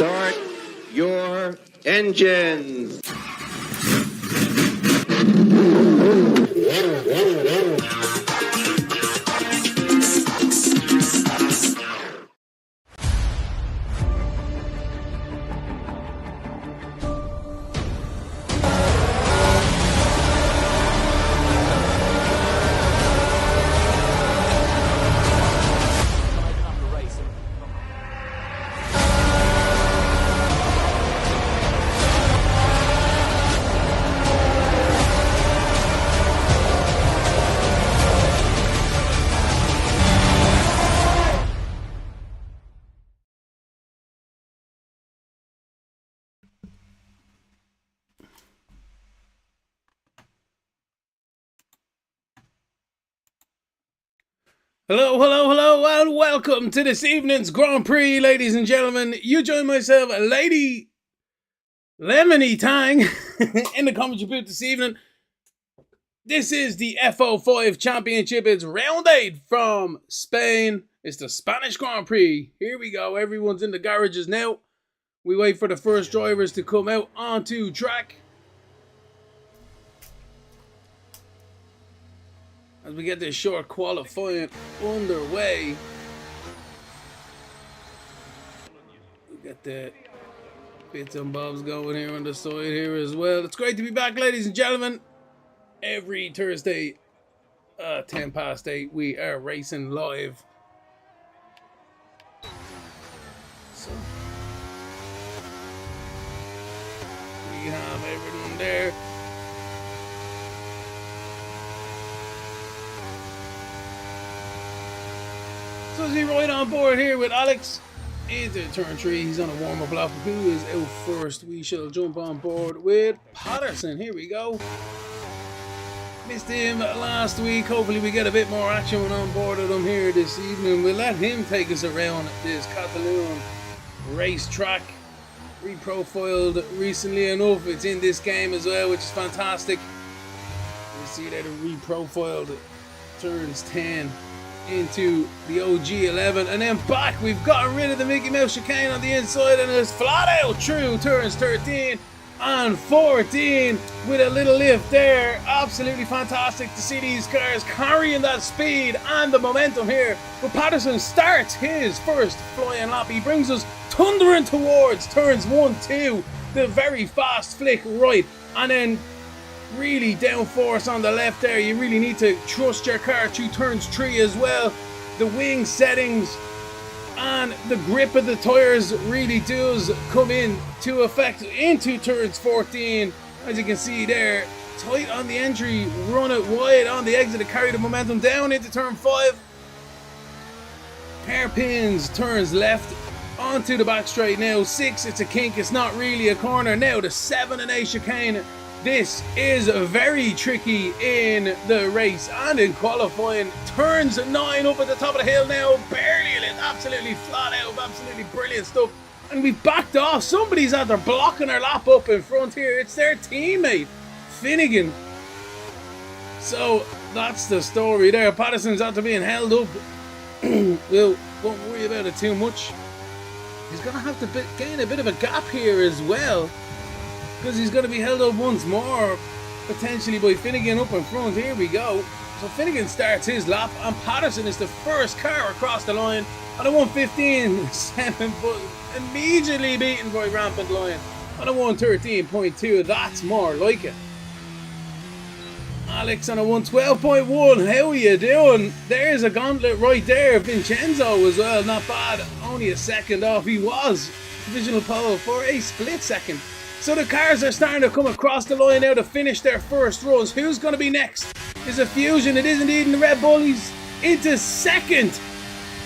Start your engines. Hello, and welcome to this evening's Grand Prix, ladies and gentlemen. You join myself, Lady Lemony Tang, in the commentary booth this evening. This is the F05 Championship. It's round 8 from Spain. It's the Spanish Grand Prix. Here we go. Everyone's in the garages now. We wait for the first drivers to come out onto track. As we get this short qualifying underway. We get the bits and bobs going here on the side here as well. It's great to be back, ladies and gentlemen. Every Thursday, 10 past 8, we are racing live. So, we have everyone there. So as we ride on board here with Alex into turn 3, he's on a warm-up lap. Who is out first? We shall jump on board with Patterson. Here we go. Missed him last week. Hopefully we get a bit more action on board of him here this evening. We'll let him take us around this Catalan racetrack. Reprofiled recently enough. It's in this game as well, which is fantastic. You see that it reprofiled turns 10 into the OG 11, and then back we've gotten rid of the Mickey Mouse chicane on the inside, and it's flat out through turns 13 and 14 with a little lift there. Absolutely fantastic to see these cars carrying that speed and the momentum here. But Patterson starts his first flying lap. He brings us thundering towards turns 1, 2, the very fast flick right, and then really downforce on the left there. You really need to trust your car through turns 3 as well. The wing settings and the grip of the tyres really does come in to effect into turns 14. As you can see there, tight on the entry, run it wide on the exit to carry the momentum down into turn 5. Hairpins, turns left onto the back straight now. 6, it's a kink, it's not really a corner. Now the 7 and 8 chicane. This is very tricky in the race and in qualifying. Turns 9 up at the top of the hill now. Barely lit, absolutely flat out, absolutely brilliant stuff. And we've backed off. Somebody's out there blocking our lap up in front here. It's their teammate, Finnegan. So that's the story there. Patterson's after being held up. Well, won't worry about it too much. He's going to have to gain a bit of a gap here as well, because he's going to be held up once more, potentially by Finnegan up in front. Here we go. So Finnegan starts his lap, and Patterson is the first car across the line on a 1:15.7, but immediately beaten by Rampant Lion on a 1:13.2. That's more like it. Alex on a 1:12.1. How are you doing? There's a gauntlet right there. Vincenzo as well, not bad. Only a second off. He was divisional pole for a split second. So the cars are starting to come across the line now to finish their first runs. Who's going to be next? Is a Fusion. It is indeed in the Red Bull. He's into second.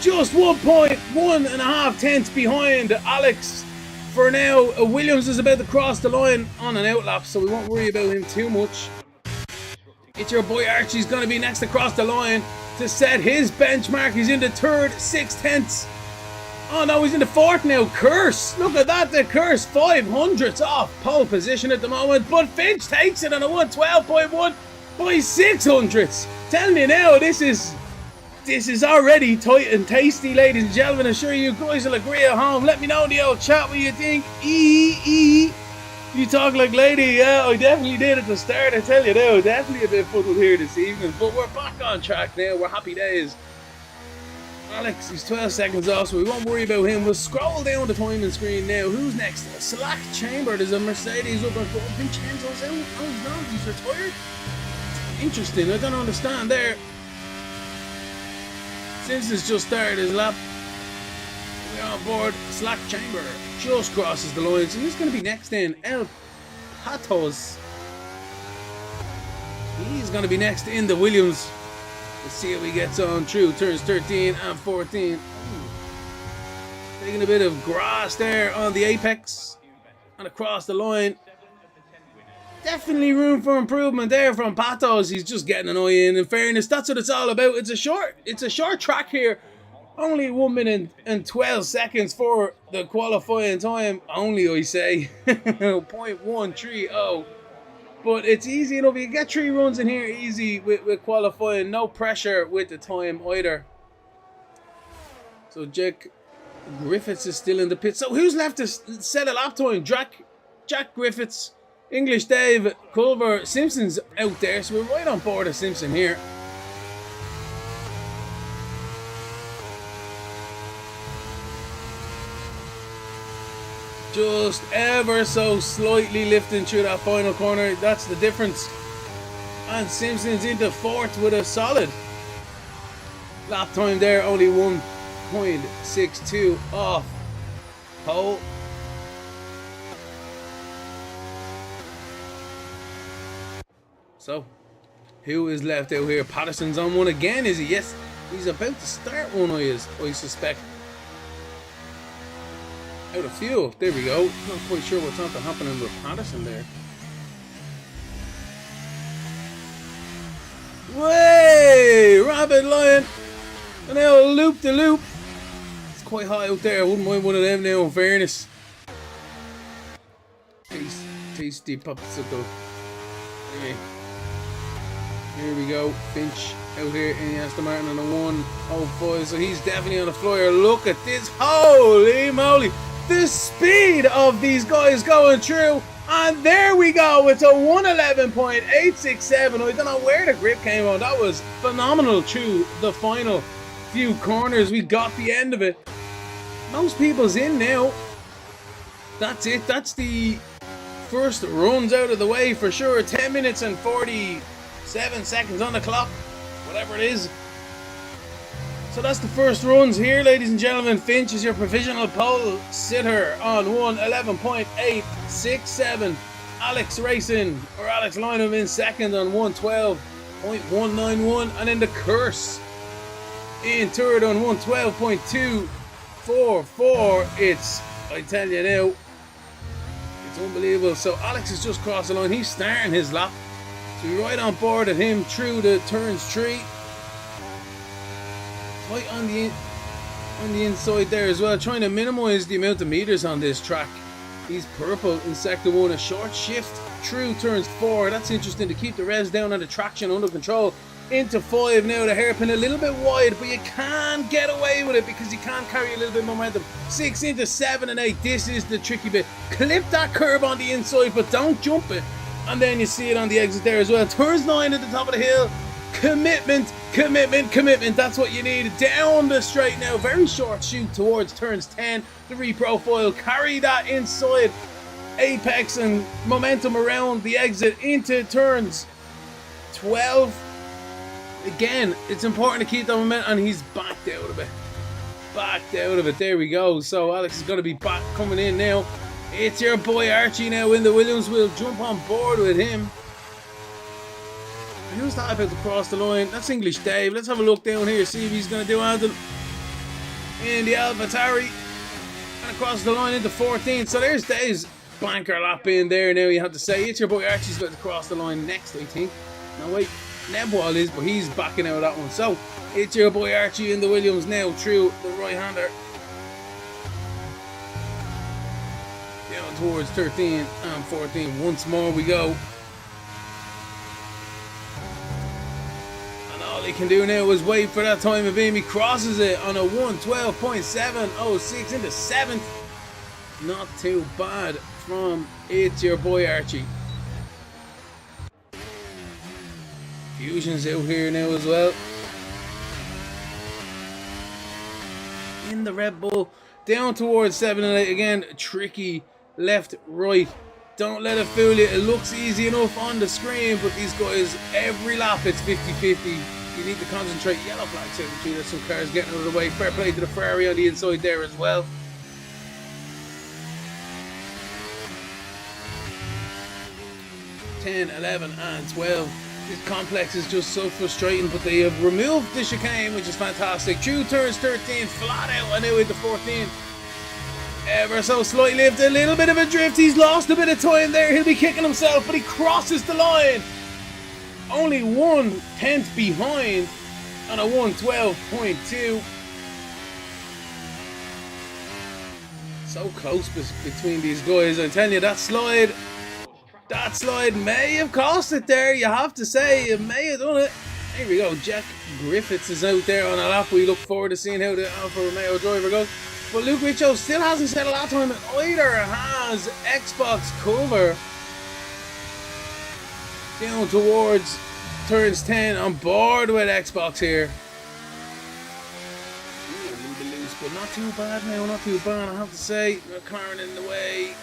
Just 1.5 tenths behind Alex for now. Williams is about to cross the line on an outlap, so we won't worry about him too much. It's your boy Archie's going to be next across the line to set his benchmark. He's into third, 6 tenths. Oh no, he's in the fourth now. Curse, look at that, the Curse 500ths off pole position at the moment, but Finch takes it on a 1:12.1 by 600ths. Telling you now, this is This is already tight and tasty, ladies and gentlemen. I'm sure you guys will agree at home. Let me know in the old chat what you think. You talk like lady. Yeah, I definitely did at the start. I tell you now, definitely a bit fuddled here this evening. But we're back on track now. We're happy days. Alex, he's 12 seconds off, so we won't worry about him. We'll scroll down the timing screen now. Who's next? Slack Chamber. There's a Mercedes up on foot. Vincenzo's out. Oh, he's not. He's retired. Interesting. I don't understand there. Simpson's just started his lap. We're on board. Slack Chamber just crosses the line. So who's going to be next in? El Patos. He's going to be next in the Williams. Let's see how he gets on through turns 13 and 14. Taking a bit of grass there on the apex and across the line. Definitely room for improvement there from Patos. He's just getting an eye in fairness, that's what it's all about. It's a short track here. Only 1 minute and 12 seconds for the qualifying time. Only, I say. 0.130. But it's easy enough. You can get 3 runs in here easy with qualifying. No pressure with the time either. So Jack Griffiths is still in the pit. So who's left to set a lap time? Jack Griffiths, English Dave, Culver, Simpson's out there. So we're right on board of Simpson here. Just ever so slightly lifting through that final corner. That's the difference. And Simpson's into 4th with a solid lap time there. Only 1.62 off pole. So, who is left out here? Patterson's on one again, is he? Yes, he's about to start one, I suspect. Out of fuel. There we go. Not quite sure what's happening with Patterson there. Way! Rabbit Lion! And now loop the loop. It's quite hot out there. I wouldn't mind one of them now, in fairness. Tasty popsicle. Anyway. Here we go. Finch out here in the Aston Martin on the 105. So he's definitely on the flyer. Look at this. Holy moly. The speed of these guys going through, and there we go. It's a 111.867. I don't know where the grip came on. That was phenomenal through the final few corners. We got the end of it. Most people's in now. That's it. That's the first runs out of the way for sure. 10 minutes and 47 seconds on the clock, whatever it is. So that's the first runs here, ladies and gentlemen. Finch is your provisional pole sitter on 111.867. Alex Lynham in second on 112.191. And then the Curse in third on 112.244. I tell you now, it's unbelievable. So Alex has just crossed the line. He's starting his lap. So we're right on board at him through the turns 3. Right on the inside there as well, trying to minimize the amount of meters on this track. He's purple in sector 1, a short shift through turns 4. That's interesting to keep the res down and the traction under control. Into 5 now, the hairpin a little bit wide, but you can get away with it because you can carry a little bit of momentum. 6 into 7 and 8. This is the tricky bit. Clip that curb on the inside, but don't jump it. And then you see it on the exit there as well. Turns 9 at the top of the hill. Commitment. That's what you need. Down the straight now. Very short shoot towards turns 10. The reprofile. Carry that inside apex and momentum around the exit into turns 12. Again, it's important to keep that momentum. And he's backed out of it. There we go. So Alex is going to be back coming in now. It's your boy Archie now in the Williams. We'll jump on board with him. Who's that about to cross the line? That's English Dave. Let's have a look down here, see if he's going to do anything. In the AlphaTauri. And across the line into 14. So there's Dave's banker lap in there now, you have to say. It's your boy Archie's about to cross the line next, I think. No, wait. Nebwall is, but he's backing out of that one. So it's your boy Archie in the Williams now through the right-hander. Down towards 13 and 14. Once more we go. he can do now is wait for that time of being. He crosses it on a 112.706 into 7th. Not too bad from It's Your Boy Archie. Fusion's out here now as well. In the Red Bull, down towards 7 and 8 again. Tricky left, right. Don't let it fool you. It looks easy enough on the screen, but these guys, every lap it's 50-50. You need to concentrate. Yellow flag 73. There's some cars getting out of the way. Fair play to the Ferrari on the inside there as well. 10, 11, and 12. This complex is just so frustrating, but they have removed the chicane, which is fantastic. Through turns 13, flat out, and now into 14. Ever so slightly left, a little bit of a drift. He's lost a bit of time there. He'll be kicking himself, but he crosses the line. Only 1/10 behind on a 112.2. So close between these guys. I'm telling you, that slide may have cost it there. You have to say, it may have done it. Here we go. Jack Griffiths is out there on a lap. We look forward to seeing how the Alfa Romeo driver goes. But Luke Richo still hasn't said a lap time, and either has Xbox cover down towards turns 10 on board with Xbox here. Ooh, a little bit loose, but not too bad now, not too bad, I have to say. McLaren in the way.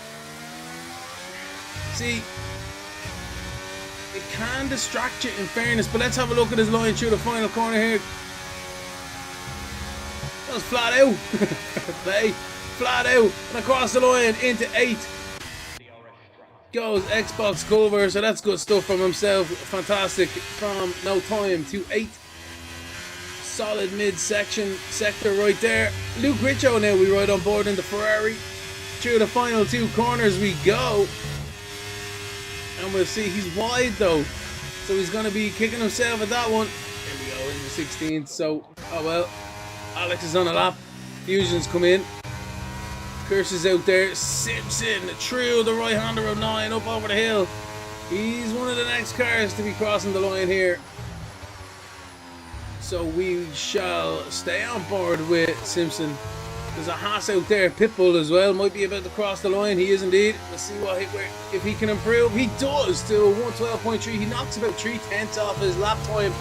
See, it can distract you in fairness, but let's have a look at his line through the final corner here. That was flat out. Flat out and across the line into 8. Goes Xbox cover, so that's good stuff from himself. Fantastic from no time to 8. Solid mid-section sector right there. Luke Richo now we ride on board in the Ferrari. Through the final 2 corners we go. And we'll see, he's wide though, so he's going to be kicking himself at that one. Here we go, into 16th, so, oh well. Alex is on a lap. Fusion's come in. Curse is out there. Simpson through the right-hander of 9 up over the hill. He's one of the next cars to be crossing the line here. So we shall stay on board with Simpson. There's a Haas out there, Pitbull as well. Might be about to cross the line. He is indeed. Let's see if he can improve. He does to 112.3. He knocks about 3/10 off his lap time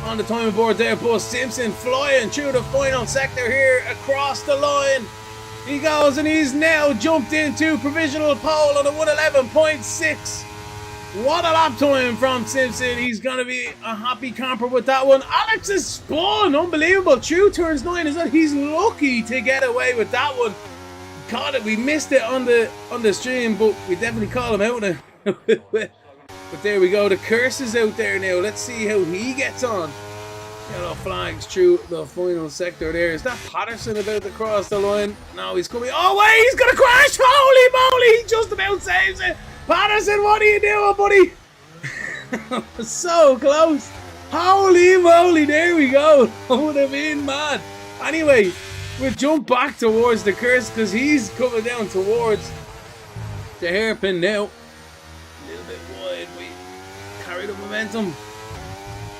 on the time board there. But Simpson flying through the final sector here across the line. He goes and he's now jumped into provisional pole on a 111.6. What a lap time from Simpson. He's going to be a happy camper with that one. Alex is spun. Unbelievable. Through turns 9 is that he's lucky to get away with that one. Caught it. We missed it on the stream, but we definitely call him out now. But there we go. The curse is out there now. Let's see how he gets on. Yellow flags through the final sector there. Is that Patterson about to cross the line? No, he's coming. Oh, wait. He's going to crash. Holy moly. He just about saves it. Patterson, what are you doing, buddy? So close. Holy moly, there we go. That would have been mad. Anyway, we'll jump back towards the curse because he's coming down towards the hairpin now. A little bit wide. We carry the momentum.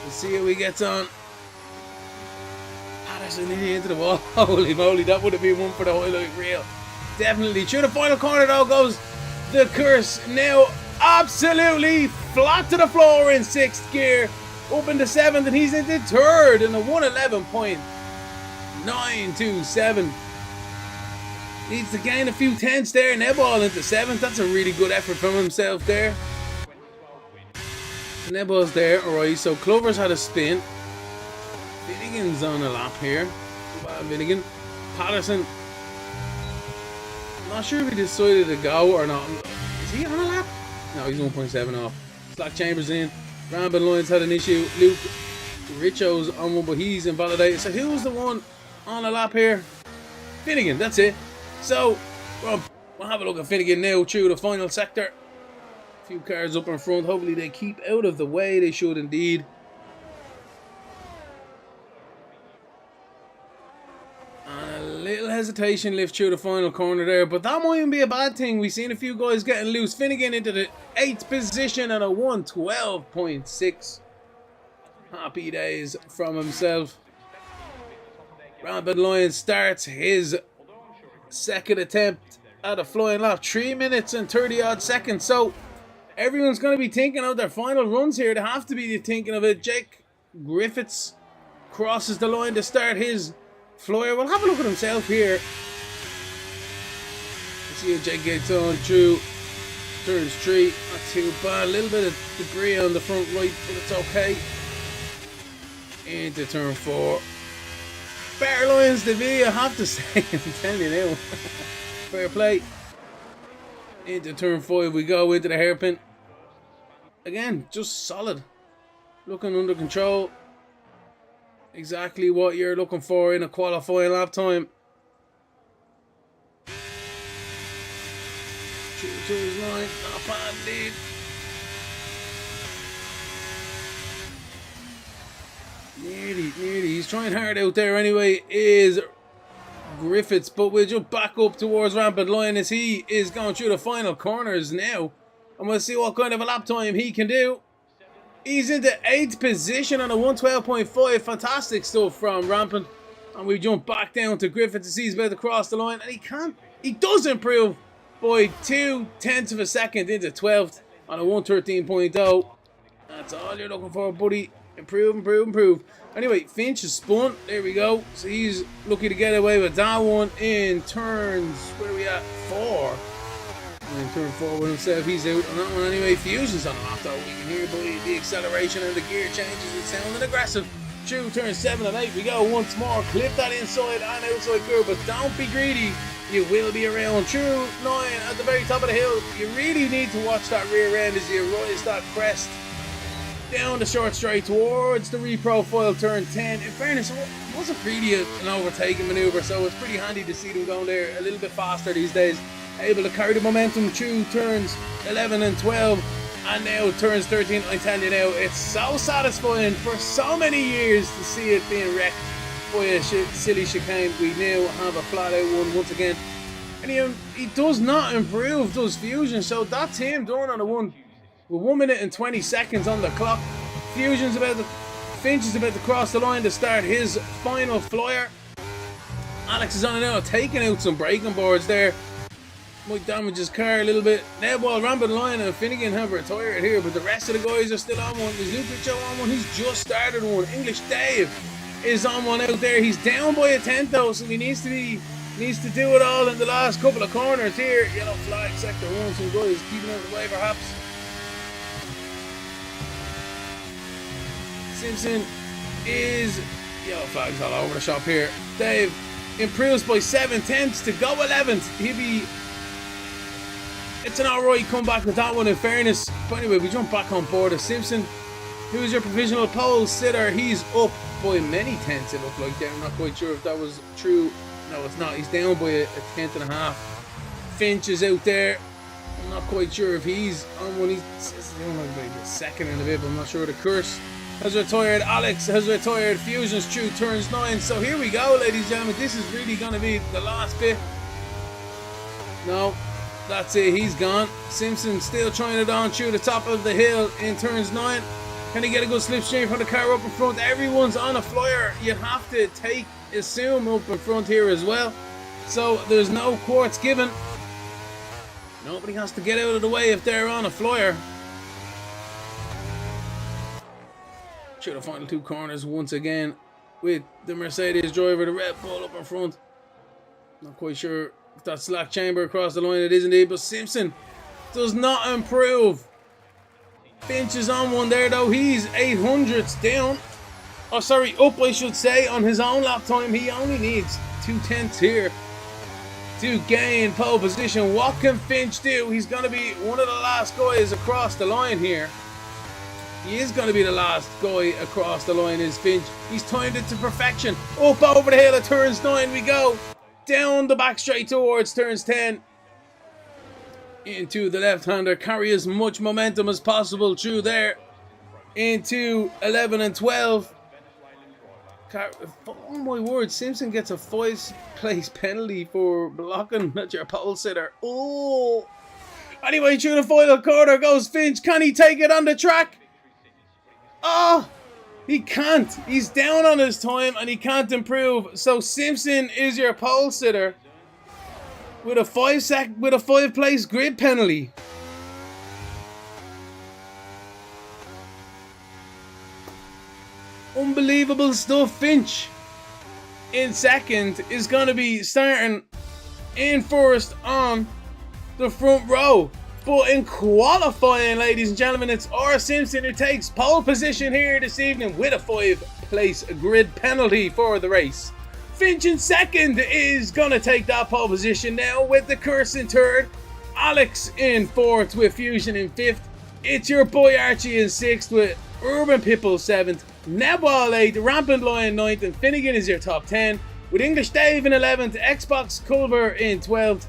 We'll see how he gets on. Patterson into the wall. Holy moly, that would have been one for the highlight reel. Definitely. Through the final corner though goes the curse, now absolutely flat to the floor in 6th gear, up into 7th, and he's into 3rd in a 111.927. Needs to gain a few tenths there. Neball into 7th. That's a really good effort from himself there. Neball's there. Alright, so Clover's had a spin. Finnegan's on a lap here. Finnegan. Patterson. Not sure if he decided to go or not. Is he on a lap? No, he's 1.7 off. Slack Chambers in. Rambin Lyons had an issue. Luke Richo's on one, but he's invalidated. So who was the one on a lap here? Finnegan, that's it. So, well, we'll have a look at Finnegan now through the final sector. A few cars up in front. Hopefully they keep out of the way. They should indeed. Little hesitation lift through the final corner there, but that mightn't be a bad thing. We've seen a few guys getting loose. Finnegan into the 8th position at a 112.6. Happy days from himself. Rampant Lion starts his second attempt at a flying lap. 3 minutes and 30 odd seconds. So everyone's going to be thinking of their final runs here. They have to be thinking of it. Jake Griffiths crosses the line to start his flyer. We'll have a look at himself here. See how Jake gets on through turns 3. Not too bad. A little bit of debris on the front right, but it's okay. Into turn 4. Better lines to be, I have to say. I'm telling you now. Fair play. Into turn 5 we go, into the hairpin. Again, just solid. Looking under control. Exactly what you're looking for in a qualifying lap time. To his line, not bad lead. Nearly. He's trying hard out there anyway, is Griffiths, but we'll jump back up towards Rampant Lion as he is going through the final corners now. And we'll see what kind of a lap time he can do. He's into 8th position on a 112.5. Fantastic stuff from Rampant. And we jump back down to Griffiths as he's about to cross the line. And he does improve by 0.2 of a second into 12th on a 113.0. That's all you're looking for, buddy. Improve. Anyway, Finch is spun. There we go. So he's lucky to get away with that one in turns. Where are we at? 4. In turn 4 with himself. He's out on that one anyway. Fusion's on off though. We can hear the acceleration and the gear changes. It's sounding aggressive. Through turn 7 and 8 we go once more. Clip that inside and outside curve, but don't be greedy. You will be around. Through 9 at the very top of the hill. You really need to watch that rear end as you rise that crest. Down the short straight towards the reprofile turn 10. In fairness, it wasn't really an overtaking maneuver, so it's pretty handy to see them going there a little bit faster these days. Able to carry the momentum through turns 11 and 12, and now turns 13. I tell you now, it's so satisfying for so many years to see it being wrecked by a silly chicane. We now have a flat out one once again. And he does not improve, does Fusion, so that's him done on a 1 minute and 20 seconds on the clock. Finch is about to cross the line to start his final flyer. Alex is on it now, taking out some braking boards there. Might damage his car a little bit. Now while Rampant Lion and Finnegan have retired here, but the rest of the guys are still on one. There's Luke Richo on one, he's just started one. English Dave is on one out there. He's down by a 10th though, so he needs to do it all in the last couple of corners here. Yellow flag, sector 1, some guys keeping out of the way perhaps. Simpson is yellow flags all over the shop here. Dave improves by 7/10 to go 11th. It's an alright comeback with that one in fairness. But anyway, we jump back on board of Simpson, who is your provisional pole sitter. He's up by many tenths, it looked like there. I'm not quite sure if that was true. No, it's not. He's down by a 10th and a half. Finch is out there. I'm not quite sure if he's on one. He's down like a second and a bit, but I'm not sure. The curse has retired. Alex has retired. Fusion's through turns 9. So here we go, ladies and gentlemen. This is really going to be the last bit. No, that's it. He's gone. Simpson still trying it on through the top of the hill in turns 9. Can he get a good slipstream from the car up in front? Everyone's on a flyer. You have to assume up in front here as well. So there's no quarts given. Nobody has to get out of the way if they're on a flyer. Through the final 2 corners once again with the Mercedes driver, the Red Bull up in front. Not quite sure if that's slack chamber across the line. It is indeed, but Simpson does not improve. Finch is on one there though. He's 800ths down. Oh, sorry, up I should say on his own lap time. He only needs 2/10 here to gain pole position. What can Finch do? He's going to be one of the last guys across the line here. He is going to be the last guy across the line is Finch. He's timed it to perfection. Up over the hill at turns 9 we go. Down the back straight towards turns 10. Into the left-hander. Carry as much momentum as possible through there. Into 11 and 12. Oh my word, Simpson gets a 5th-place penalty for blocking at your pole sitter. Oh! Anyway, through the final corner goes Finch. Can he take it on the track? Oh! He can't. He's down on his time and he can't improve. So Simpson is your pole sitter with a 5-place grid penalty. Unbelievable stuff. Finch in second is going to be starting in first on the front row. But in qualifying, ladies and gentlemen, it's R. Simpson who takes pole position here this evening with a 5-place grid penalty for the race. Finch in second is going to take that pole position now with the curse in third. Alex in fourth with Fusion in fifth. It's your boy Archie in sixth with Urban Pitbull seventh. Nebwall 8th, Rampant Lion 9th, and Finnegan is your top 10. With English Dave in 11th, Xbox Culver in 12th,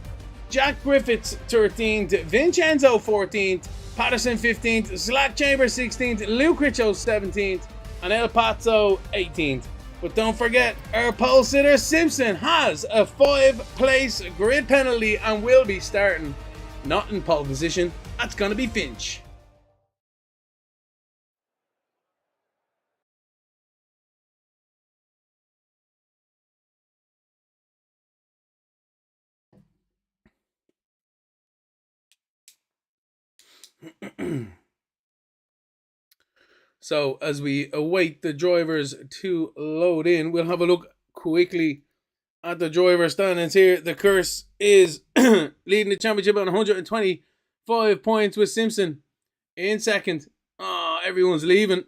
Jack Griffiths 13th, Vincenzo 14th, Patterson 15th, Slack Chamber 16th, Luke Richo 17th, and El Pazo 18th. But don't forget, our pole sitter Simpson has a 5-place grid penalty and will be starting not in pole position. That's going to be Finch. So as we await the drivers to load in, we'll have a look quickly at the driver standings here. The curse is leading the championship on 125 points with Simpson in second. Everyone's leaving.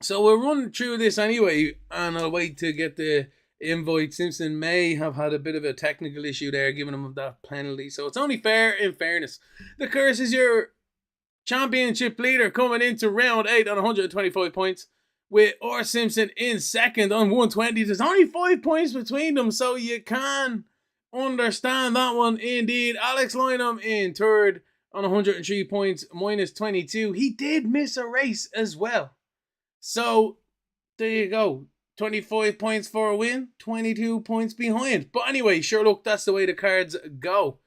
So we'll run through this anyway, and I'll wait to get the invite. Simpson may have had a bit of a technical issue there, giving him that penalty. So it's only fair in fairness. The curse is your championship leader coming into round 8 on 125 points with R. Simpson in second on 120. There's only 5 points between them, so you can understand that one indeed. Alex Lynham in third on 103 points, minus 22. He did miss a race as well. So there you go. 25 points for a win, 22 points behind. But anyway, sure, look, that's the way the cards go.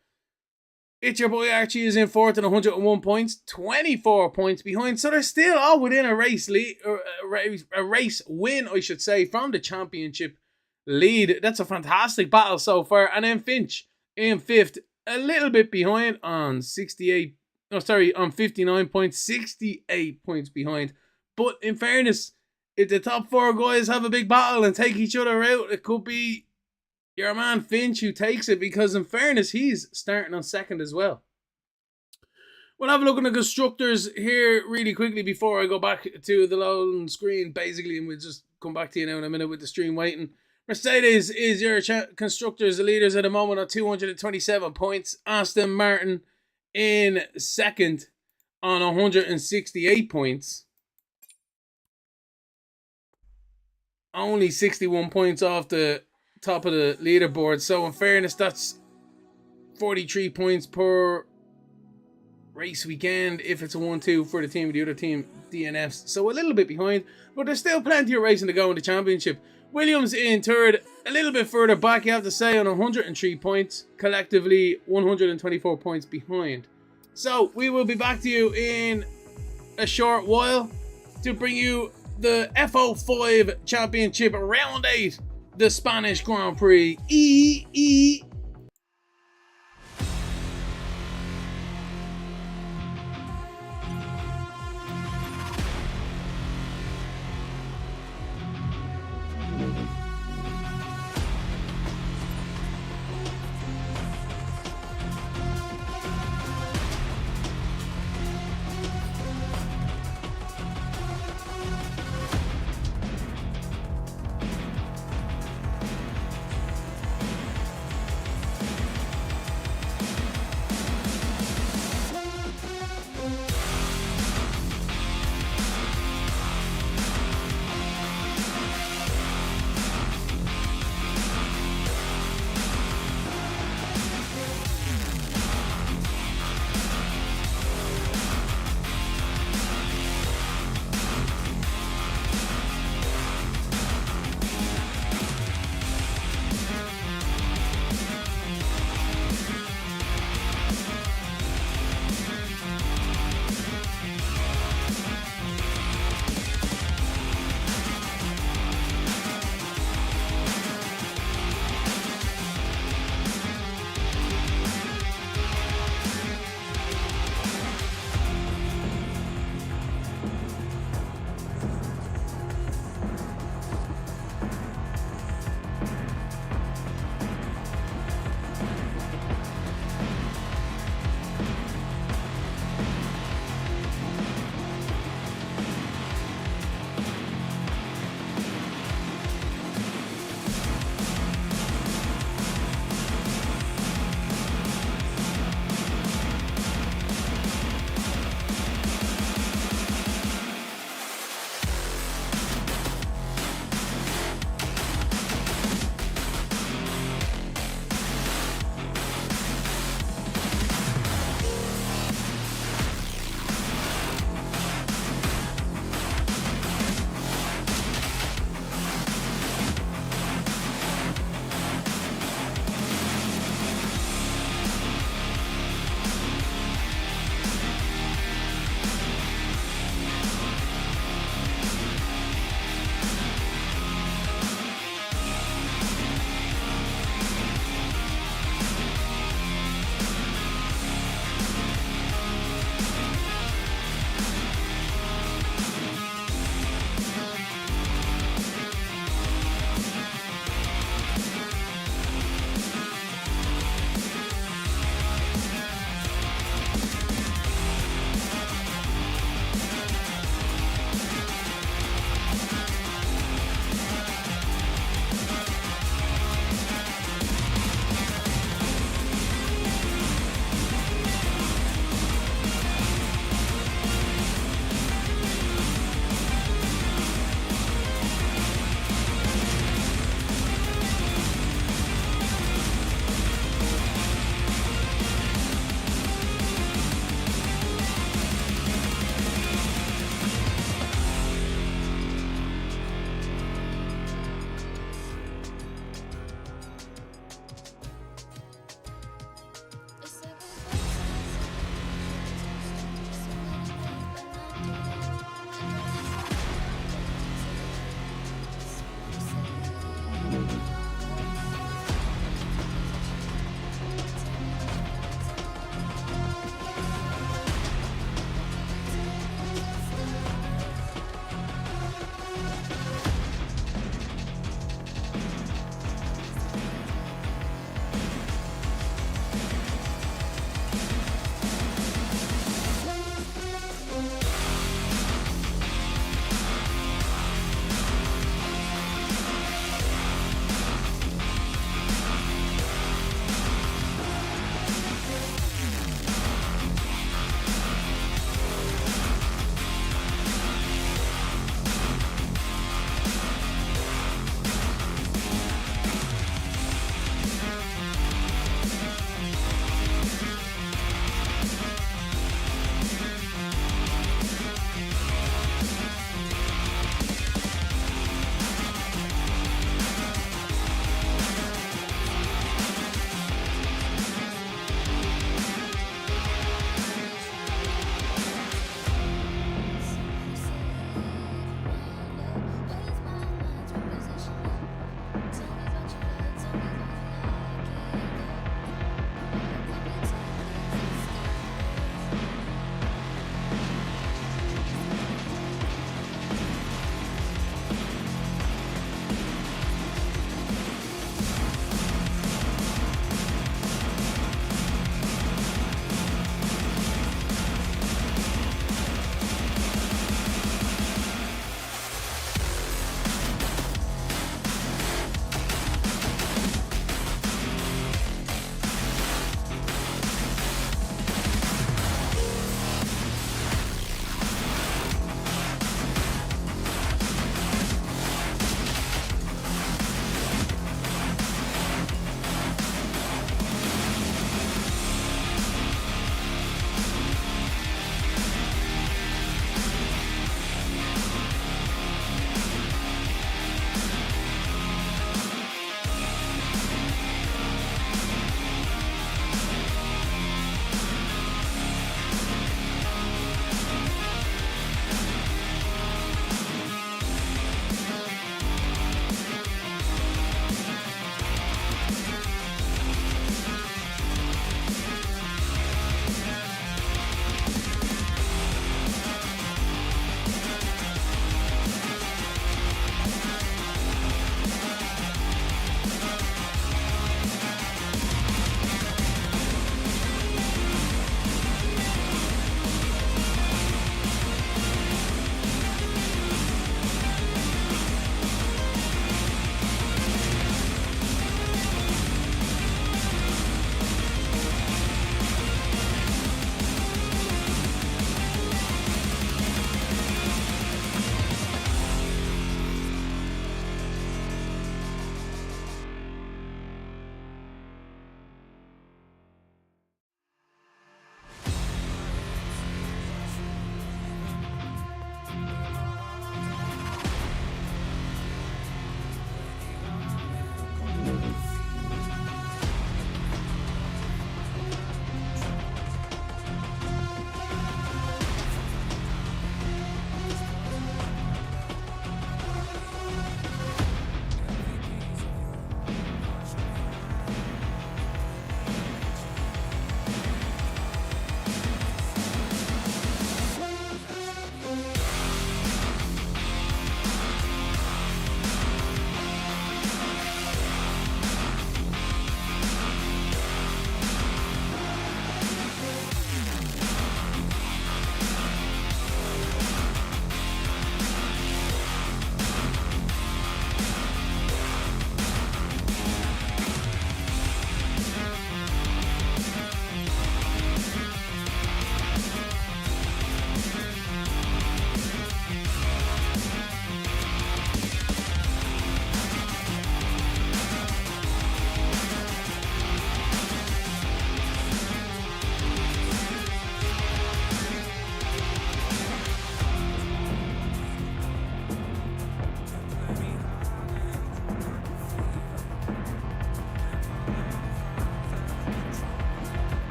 It's your boy Archie is in fourth at 101 points, 24 points behind. So they're still all within a race lead, or a race win, I should say, from the championship lead. That's a fantastic battle so far. And then Finch in fifth, a little bit behind on 59 points, 68 points behind. But in fairness, if the top 4 guys have a big battle and take each other out, it could be your man Finch who takes it, because in fairness, he's starting on second as well. We'll have a look at the constructors here really quickly before I go back to the loading screen, basically, and we'll just come back to you now in a minute with the stream waiting. Mercedes is your constructors, the leaders at the moment on 227 points. Aston Martin in second on 168 points. Only 61 points off the top of the leaderboard. So in fairness, that's 43 points per race weekend if it's a 1-2 for the team. The other team DNFs, so a little bit behind, but there's still plenty of racing to go in the championship. Williams in third, a little bit further back, you have to say, on 103 points, collectively 124 points behind. So we will be back to you in a short while to bring you the F05 championship round 8, the Spanish Grand Prix.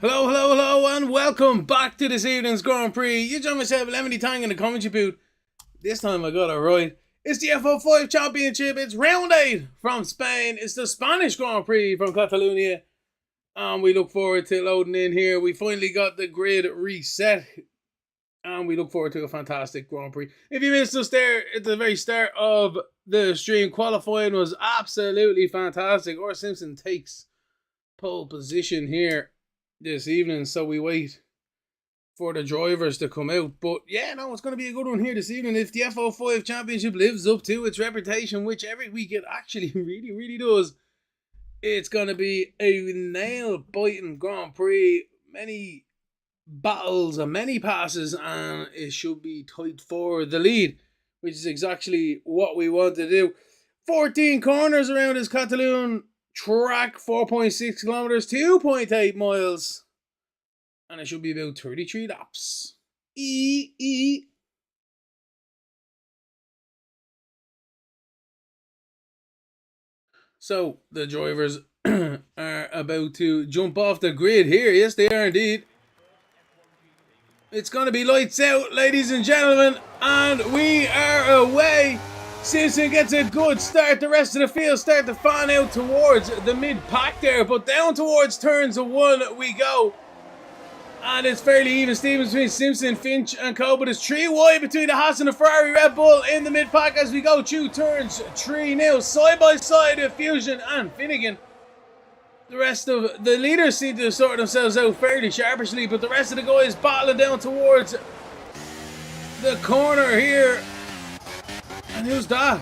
Hello, hello, hello, and welcome back to this evening's Grand Prix. You join myself, Lemony Tang, in the commentary booth. This time I got it right. It's the F05 Championship. It's round 8 from Spain. It's the Spanish Grand Prix from Catalonia. And we look forward to loading in here. We finally got the grid reset. And we look forward to a fantastic Grand Prix. If you missed us there at the very start of the stream, qualifying was absolutely fantastic. Or Simpson takes pole position here this evening, so we wait for the drivers to come out. But yeah, no, it's going to be a good one here this evening. If the F05 Championship lives up to its reputation, which every week it actually really does, it's going to be a nail-biting Grand Prix. Many battles and many passes, and it should be tight for the lead, which is exactly what we want to do. 14 corners around this Catalan track, 4.6 kilometers, 2.8 miles, and it should be about 33 laps. So the drivers are about to jump off the grid here. Yes, they are indeed. It's going to be lights out, ladies and gentlemen, and we are away. Simpson gets a good start. The rest of the field start to fan out towards the mid-pack there, but down towards turns 1 we go. And it's fairly even Stevens between Simpson, Finch and Co, but it's 3 wide between the Haas and the Ferrari Red Bull in the mid-pack as we go through turns 3 now. Side by side of Fusion and Finnegan. The rest of the leaders seem to sort themselves out fairly sharpishly, but the rest of the guys battling down towards the corner here. And who's that?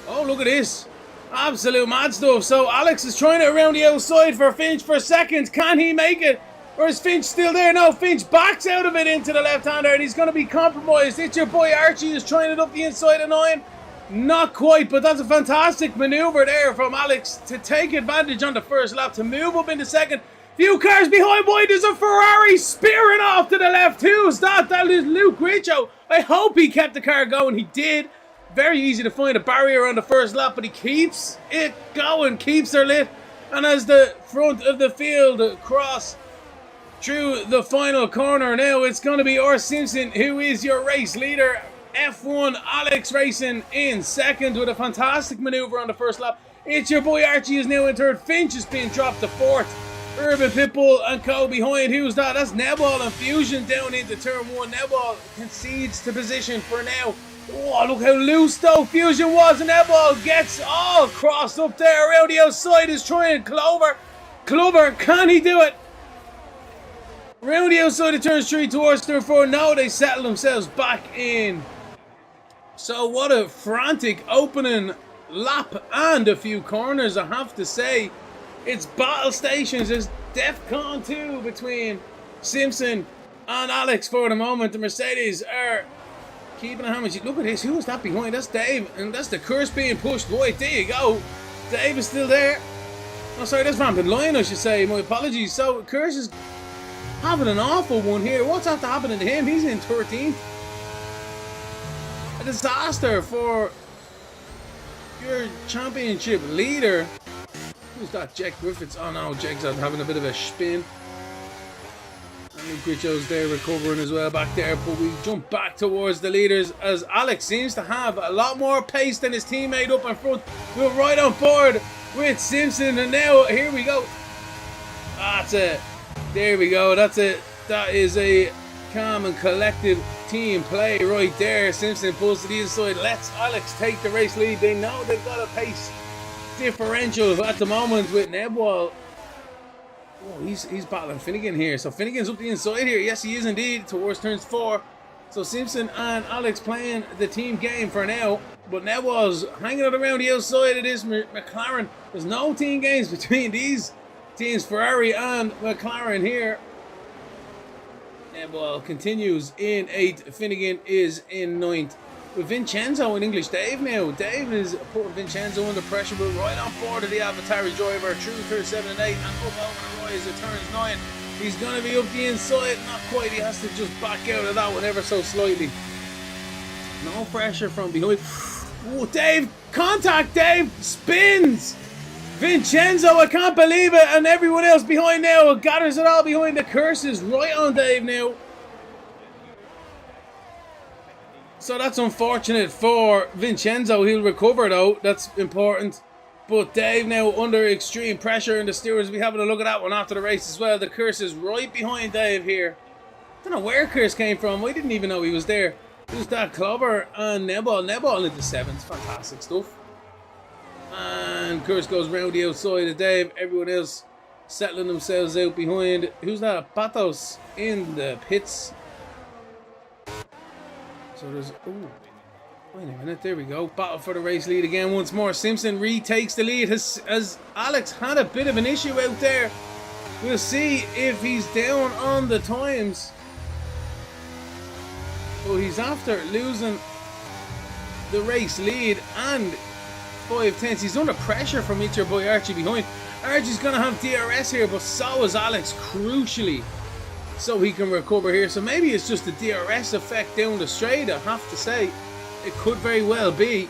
Oh, look at this. Absolute mad stuff. So Alex is trying it around the outside for Finch for seconds. Can he make it? Or is Finch still there? No, Finch backs out of it into the left-hander and he's going to be compromised. It's your boy Archie who's trying it up the inside of 9. Not quite, but that's a fantastic maneuver there from Alex to take advantage on the first lap, to move up into second. Few cars behind. Why, there's a Ferrari spearing off to the left. Who's that? That is Luke Riccio. I hope he kept the car going. He did. Very easy to find a barrier on the first lap, but he keeps it going, keeps her lit. And as the front of the field cross through the final corner now, it's going to be R. Simpson who is your race leader. F1 Alex racing in second with a fantastic maneuver on the first lap. It's your boy Archie is now in third. Finch has been dropped to fourth. Urban Pitbull and Co behind. Who's that? That's Neball and Fusion down into turn 1. Neball concedes to position for now. Oh, look how loose though Fusion was, and Neball gets all crossed up there around the outside. Is trying Clover. Can he do it? Around the outside of turn 3 towards turn 4. No, they settle themselves back in. So what a frantic opening lap and a few corners, I have to say. It's battle stations. There's DEFCON 2 between Simpson and Alex for the moment. The Mercedes are keeping a hammer. Look at this. Who is that behind? That's Dave. And that's the curse being pushed wide. There you go. Dave is still there. Oh, sorry, that's Rampant Lion, I should say. My apologies. So, Curse is having an awful one here. What's after happening to him? He's in 13th. A disaster for your championship leader. Who's that? Jack Griffiths. Oh no, Jack's having a bit of a spin. And Luke Riccio's there recovering as well back there. But we jump back towards the leaders as Alex seems to have a lot more pace than his teammate up in front. We're right on board with Simpson. And now, here we go. That's it. There we go. That's it. That is a calm and collected team play right there. Simpson pulls to the inside. Lets Alex take the race lead. They know they've got a pace differential at the moment with Nebwall. Oh, he's battling Finnegan here. So Finnegan's up the inside here. Yes, he is indeed towards turns 4. So Simpson and Alex playing the team game for now. But Nebwall's hanging out around the outside of this McLaren. There's no team games between these teams, Ferrari and McLaren here. Nebwall continues in 8th. Finnegan is in 9th. With Vincenzo and English Dave now. Dave is putting Vincenzo under pressure, but right on board of the Avatari driver through turn 7 and 8 and up over the rise at turns 9. He's going to be up the inside. Not quite. He has to just back out of that one ever so slightly. No pressure from behind. Oh, Dave. Contact, Dave. Spins. Vincenzo, I can't believe it, and everyone else behind now gathers it all behind the curses right on Dave now. So that's unfortunate for Vincenzo. He'll recover though, that's important. But Dave now under extreme pressure, and the stewards will be having a look at that one after the race as well. The curse is right behind Dave here. Don't know where Curse came from. I didn't even know he was there. Who's that? Clover and Neball. Neball into sevens. Fantastic stuff. And Curse goes round the outside of Dave. Everyone else settling themselves out behind. Who's that? Patos in the pits. So there's... Ooh. Wait a minute. There we go. Battle for the race lead again once more. Simpson retakes the lead. As Alex had a bit of an issue out there. We'll see if he's down on the times. So he's after losing the race lead and 5/10. He's under pressure from your boy Archie behind. Archie's going to have DRS here, but so is Alex, crucially, so he can recover here. So maybe it's just the DRS effect down the straight, I have to say. It could very well be.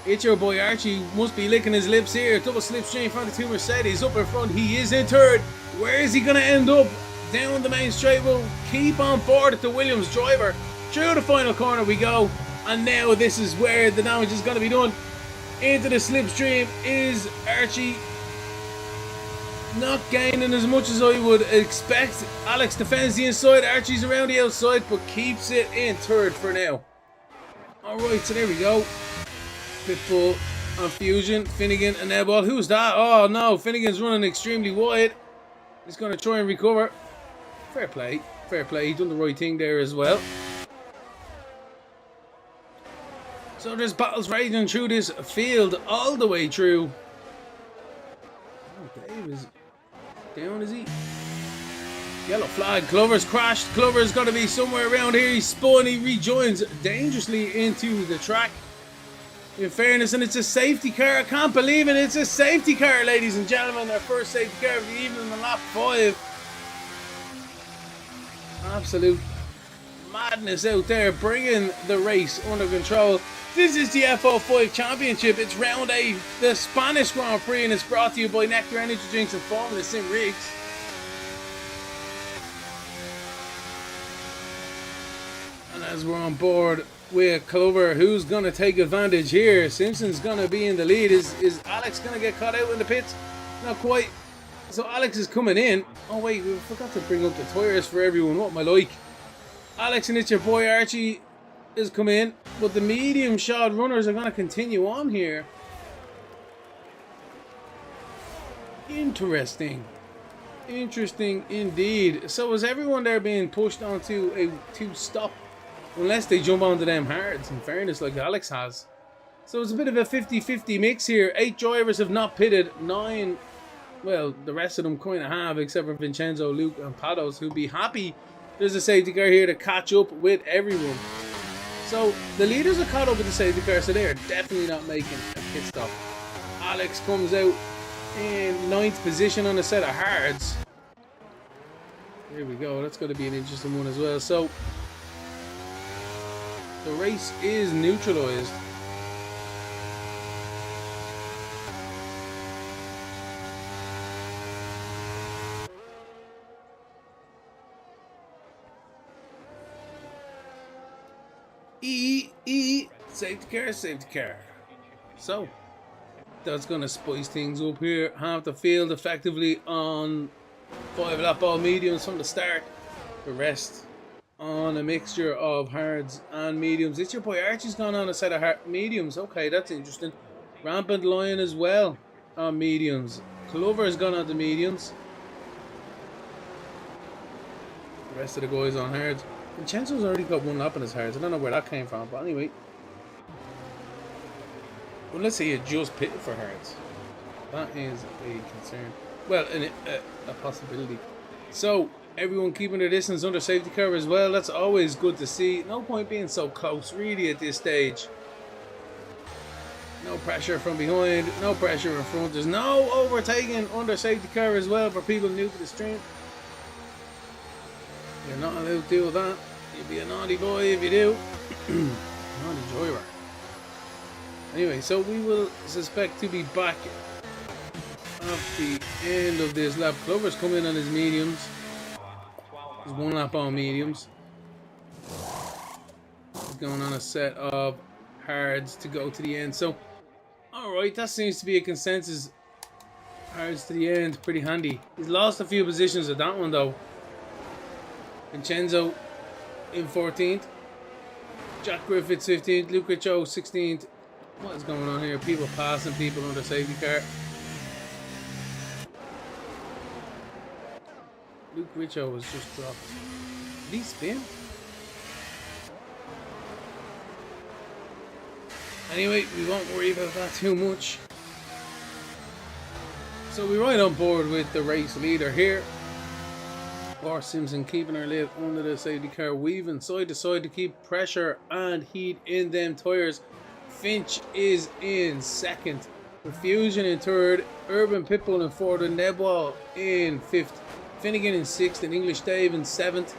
It's your boy Archie must be licking his lips here. Double slipstream from the two Mercedes up in front. He is in third. Where is he going to end up? Down the main straight. We'll keep on board at the Williams driver. Through the final corner we go, and now this is where the damage is going to be done. Into the slipstream is Archie, not gaining as much as I would expect. Alex defends the inside, Archie's around the outside, but keeps it in third for now. Alright, so there we go. Pitbull on Fusion, Finnegan and Neball. Who's that? Oh no, Finnegan's running extremely wide. He's going to try and recover. Fair play, fair play. He's done the right thing there as well. So there's battles raging through this field all the way through. Oh, Dave is down, is he? Yellow flag. Glover's crashed. Glover's got to be somewhere around here. He's spun. He rejoins dangerously into the track. In fairness, and it's a safety car. I can't believe it. It's a safety car, ladies and gentlemen. Their first safety car of the evening on lap 5. Absolute madness out there, bringing the race under control. This is the F05 Championship. It's round 8, the Spanish Grand Prix, and it's brought to you by Nectar Energy Drinks and Formula Sim Rigs. And as we're on board with Clover, who's going to take advantage here? Simpson's going to be in the lead. Is Alex going to get caught out in the pits? Not quite. So Alex is coming in. Oh wait, we forgot to bring up the tyres for everyone. What am I like? Alex and it's your boy Archie is come in, but the medium shod runners are going to continue on here. Interesting. Interesting indeed. So is everyone there being pushed onto a 2-stop? Unless they jump onto them hards, in fairness, like Alex has. So it's a bit of a 50-50 mix here. 8 drivers have not pitted. 9, well, the rest of them kind of have, except for Vincenzo, Luke, and Patos, who'll be happy there's a safety car here to catch up with everyone. So the leaders are caught up with the safety car, so they're definitely not making a pit stop. Alex comes out in 9th position on a set of hards. Here we go. That's going to be an interesting one as well. So the race is neutralized. Safety car. So that's going to spice things up here. Have the field effectively on 5 lap ball mediums from the start. The rest on a mixture of hards and mediums. It's your boy Archie's gone on a set of mediums. Okay, that's interesting. Rampant Lion as well on mediums. Clover has gone on to mediums. The rest of the guys on hards. Vincenzo's already got 1 lap on his hards. I don't know where that came from, but anyway. Unless he had just pitted for hards. That is a concern. Well, a possibility. So, everyone keeping their distance under safety car as well. That's always good to see. No point being so close, really, at this stage. No pressure from behind. No pressure in front. There's no overtaking under safety car as well for people new to the stream. You're not allowed to do that. You'll be a naughty boy if you do. Naughty driver. Anyway, so we will suspect to be back at the end of this lap. Clover's coming in on his mediums. He's 1 lap on mediums. He's going on a set of hards to go to the end. So, alright, that seems to be a consensus. Hards to the end, pretty handy. He's lost a few positions at that one though. Vincenzo in 14th. Jack Griffiths 15th. Luke Richo 16th. What is going on here? People passing people on the safety car. Luke Richo was just dropped. Did he spin? Anyway, we won't worry about that too much. So we're right on board with the race leader here. Laura Simpson keeping her lid under the safety car, weaving side to side to keep pressure and heat in them tyres. Finch is in second. Confusion in third. Urban Pitbull in fourth. And Nebwall in fifth. Finnegan in sixth. And English Dave in seventh.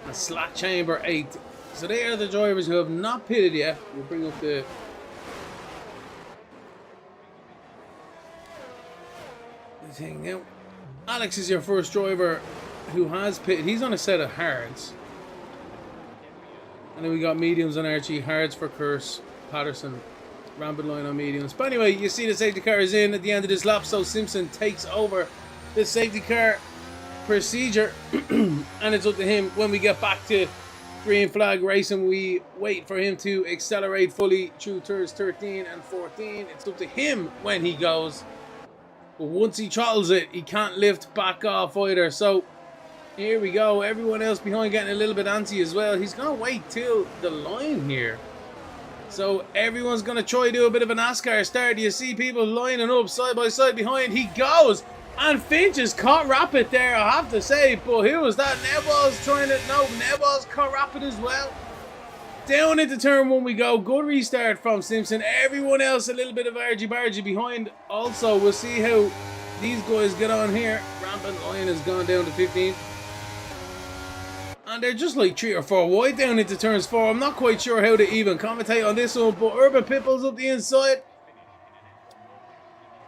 And Slack Chamber eighth. So they are the drivers who have not pitted yet. We'll bring up the thing now. Alex is your first driver who has pitted. He's on a set of hards. And then we got mediums on Archie. Hards for Curse. Patterson. Rampant line on mediums. But anyway, you see the safety car is in at the end of this lap. So Simpson takes over the safety car procedure. And it's up to him when we get back to green flag racing. We wait for him to accelerate fully through turns 13 and 14. It's up to him when he goes. But once he throttles it, he can't lift back off either. So here we go. Everyone else behind getting a little bit antsy as well. He's going to wait till the line here. So everyone's going to try to do a bit of a NASCAR start. You see people lining up side by side behind. He goes. And Finch is caught rapid there, I have to say. But who was that? Nebwall's trying to... No, Nebwall's caught rapid as well. Down into turn 1 we go. Good restart from Simpson. Everyone else a little bit of argy-bargy behind. Also, we'll see how these guys get on here. Rampant line has gone down to 15. And they're just like 3 or 4 wide down into turns 4. I'm not quite sure how to even commentate on this one. But Urban Pitbull's up the inside.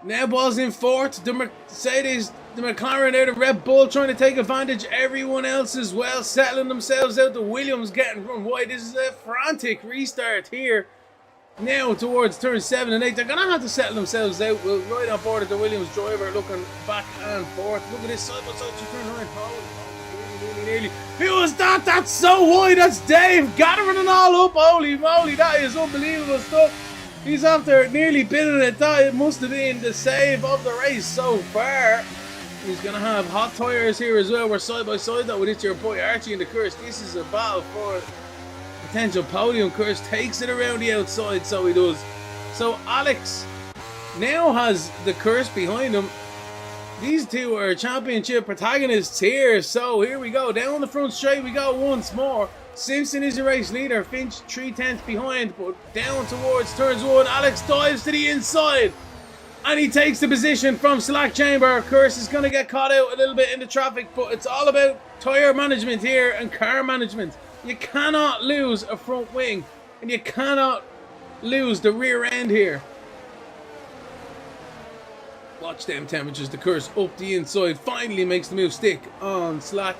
Nebwall's in 4th. The Mercedes, the McLaren there, the Red Bull trying to take advantage. Everyone else as well settling themselves out. The Williams getting run wide. This is a frantic restart here. Now towards turn 7 and 8. They're going to have to settle themselves out. We'll right on board at the Williams driver looking back and forth. Look at this side by side to turn 9. Nearly. Who was that? That's so wide. That's Dave gathering it all up. Holy moly, that is unbelievable stuff. He's after nearly bidding it. That must have been the save of the race so far. He's going to have hot tyres here as well. We're side by side though with your boy Archie and the Curse. This is a battle for potential podium. Curse takes it around the outside, so he does. So Alex now has the Curse behind him. These two are championship protagonists here. So here we go. Down the front straight we go once more. Simpson is the race leader. Finch 3/10 behind, but down towards turns 1. Alex dives to the inside. And he takes the position from Slack Chamber. Curse is going to get caught out a little bit in the traffic, but it's all about tyre management here and car management. You cannot lose a front wing. And you cannot lose the rear end here. Watch them temperatures. The Curse up the inside. Finally makes the move stick on Slack.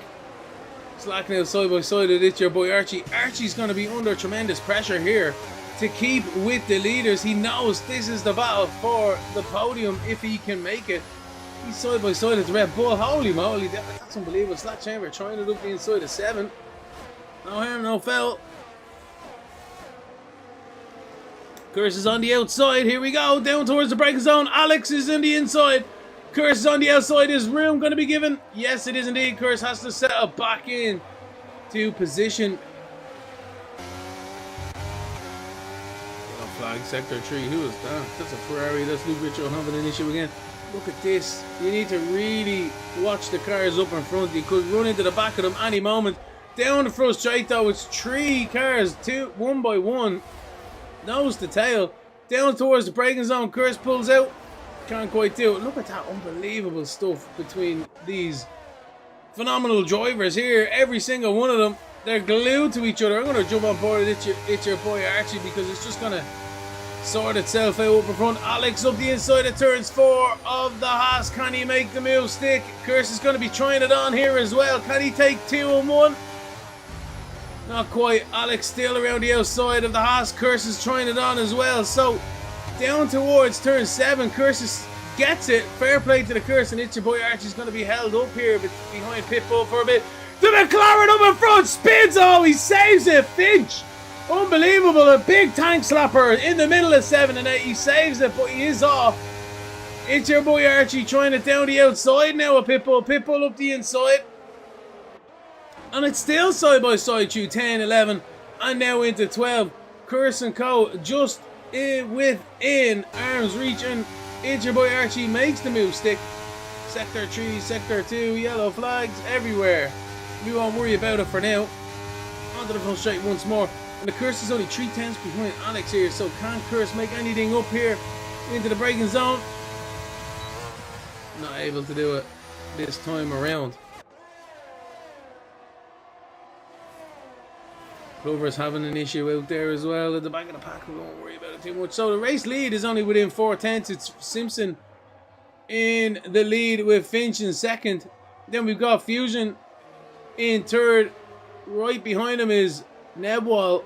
Slack now side by side with it, your boy Archie. Archie's going to be under tremendous pressure here to keep with the leaders. He knows this is the battle for the podium if he can make it. He's side by side with the Red Bull. Holy moly, that's unbelievable. Slack Chamber trying it up the inside of 7. No harm, no foul. Curse is on the outside. Here we go. Down towards the braking zone. Alex is in the inside. Curse is on the outside. Is room going to be given? Yes, it is indeed. Curse has to settle back in to position. Flag sector 3. Who is that? That's a Ferrari. That's Luke Richo having an issue again. Look at this. You need to really watch the cars up in front. You could run into the back of them any moment. Down the front straight though. It's 3 cars. 1 by 1. Nose to tail. Down towards the braking zone. Curse pulls out. Can't quite do it. Look at that unbelievable stuff between these phenomenal drivers here. Every single one of them. They're glued to each other. I'm going to jump on board with it's your boy Archie because it's just going to sort itself out up in front. Alex up the inside of turns 4 of the Haas. Can he make the move stick? Curse is going to be trying it on here as well. Can he take 2 and 1? Not quite. Alex still around the outside of the Haas. Curse is trying it on as well. So down towards turn 7. Curse gets it. Fair play to the Curse, and it's your boy Archie's going to be held up here behind Pitbull for a bit. The McLaren up in front spins. Oh, he saves it. Finch. Unbelievable. A big tank slapper in the middle of 7 and 8. He saves it, but he is off. It's your boy Archie trying it down the outside now with Pitbull. Pitbull up the inside. And it's still side by side through 10, 11, and now into 12. Curse and Co. just within arm's reach, and it's your boy Archie makes the move stick. Sector 3, Sector 2, yellow flags everywhere. We won't worry about it for now. Onto the front straight once more. And the Curse is only 3 tenths behind Alex here, so can Curse make anything up here into the braking zone? Not able to do it this time around. Clover's having an issue out there as well at the back of the pack. We won't worry about it too much. So the race lead is only within 4 tenths. It's Simpson in the lead with Finch in second. Then we've got Fusion in third. Right behind him is Nebwal.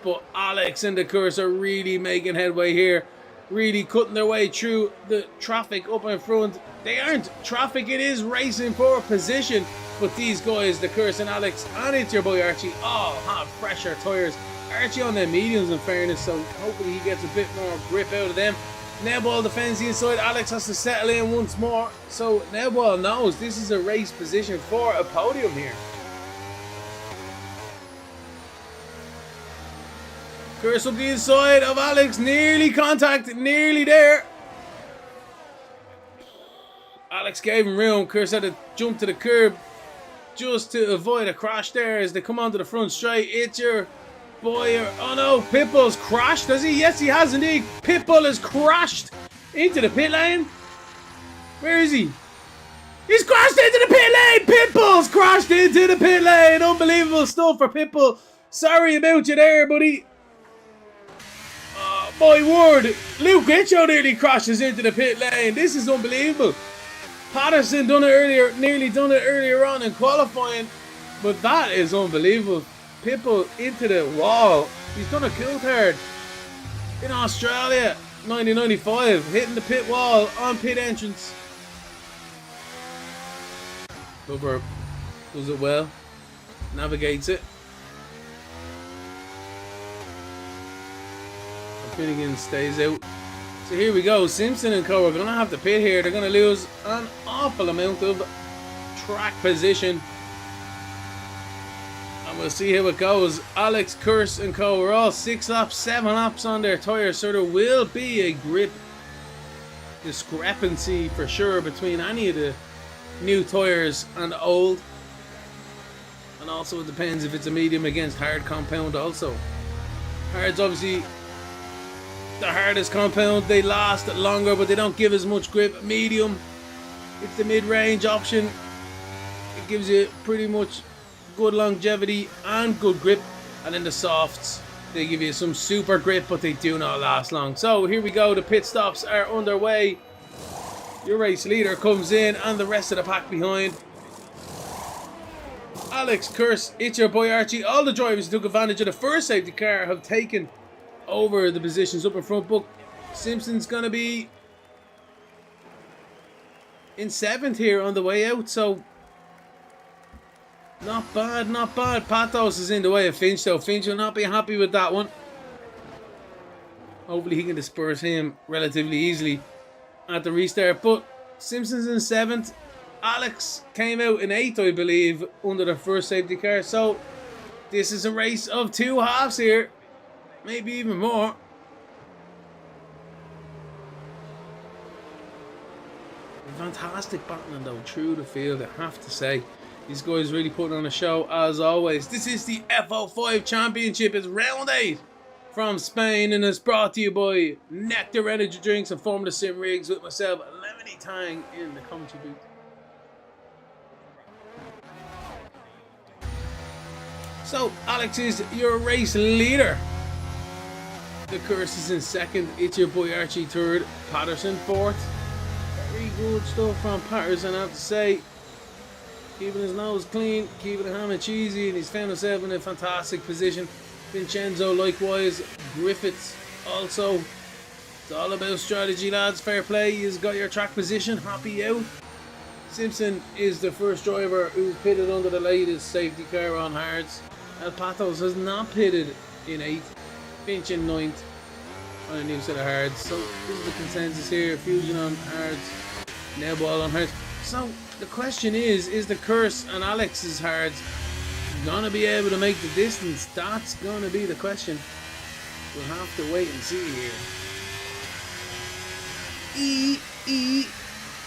But Alex and the Curse are really making headway here. Really cutting their way through the traffic up in front. They aren't traffic, it is racing for position. But these guys, the Curse and Alex, and it's your boy Archie, all have fresher tyres. Archie on their mediums in fairness, so hopefully he gets a bit more grip out of them. Nebwal defends the inside. Alex has to settle in once more. So Nebwal knows this is a race position for a podium here. Curse up the inside of Alex. Nearly contact. Nearly there. Alex gave him room. Curse had to jump to the curb just to avoid a crash there as they come onto the front straight. It's your boy. Oh no, Pitbull's crashed, has he? Yes, he has indeed. Pitbull has crashed into the pit lane. Where is he? He's crashed into the pit lane. Pitbull's crashed into the pit lane. Unbelievable stuff for Pitbull. Sorry about you there, buddy. Oh, my word. Luke Hitcho nearly crashes into the pit lane. This is unbelievable. Patterson done it earlier, nearly done it earlier on in qualifying, but that is unbelievable. Pitbull into the wall. He's done a coulthard in Australia, 1995, hitting the pit wall on pit entrance. Cooper does it well, navigates it. And Finnegan stays out. So here we go. Simpson and Co are going to have to pit here. They're going to lose an awful amount of track position. And we'll see how it goes. Alex, Curse and Co are all 6 laps, 7 laps on their tyres. So there will be a grip discrepancy for sure between any of the new tyres and the old. And also it depends if it's a medium against hard compound also. Hard's obviously the hardest compound, they last longer but they don't give as much grip. Medium, it's the mid-range option. It gives you pretty much good longevity and good grip. And then the softs, they give you some super grip but they do not last long. So here we go, the pit stops are underway. Your race leader comes in and the rest of the pack behind. Alex, Curse, it's your boy Archie. All the drivers who took advantage of the first safety car have taken over the positions up in front. But Simpson's gonna be in 7th here on the way out, so not bad, not bad. Pathos is in the way of Finch though. Finch will not be happy with that one. Hopefully he can disperse him relatively easily at the restart. But Simpson's in 7th. Alex came out in 8th, I believe, under the first safety car. So this is a race of 2 halves here. Maybe even more. Fantastic battling though through the field, I have to say. These guys really putting on a show as always. This is the F05 Championship. It's round 8 from Spain and it's brought to you by Nectar Energy Drinks and Formula Sim Rigs with myself, Lemony Tang, in the commentary booth. So Alex is your race leader. The Curse is in second. It's your boy Archie third. Patterson fourth. Very good stuff from Patterson, I have to say. Keeping his nose clean, keeping the ham and cheesy, and he's found himself in a fantastic position. Vincenzo likewise. Griffiths also. It's all about strategy, lads. Fair play. You've got your track position. Happy out. Simpson is the first driver who's pitted under the latest safety car on hards. El Patos has not pitted in 8th. Finch in 9th on a new set of hards. So this is the consensus here. Fusion on hards. Neball on hards. So the question is the Curse and Alex's hards gonna be able to make the distance? That's gonna be the question. We'll have to wait and see here.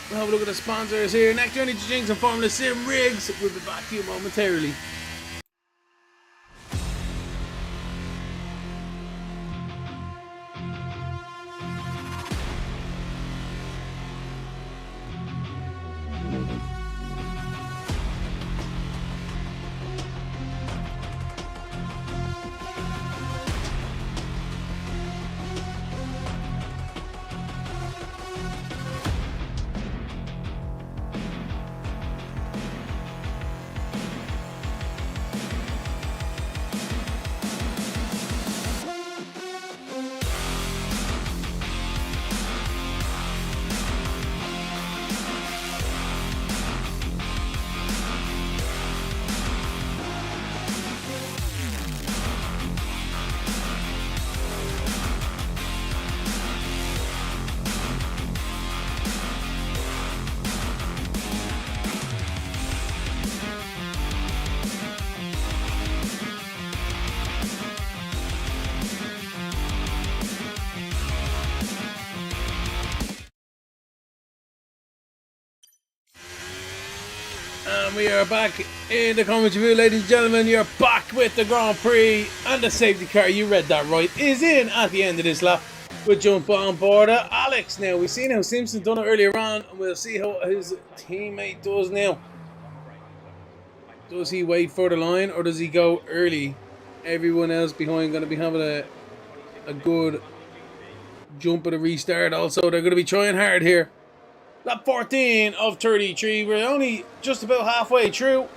We'll have a look at the sponsors here. Next Journey to Jinx and Formula Sim Rigs. We'll be back to you momentarily. And we are back in the comments review, ladies and gentlemen. You're back with the Grand Prix, and the safety car, you read that right, is in at the end of this lap. We'll jump on board Alex now. We've seen how Simpson done it earlier on, and we'll see how his teammate does now. Does he wait for the line, or does he go early? Everyone else behind going to be having a good jump at a restart. Also, they're going to be trying hard here. Lap 14 of 33. We're only just about halfway through.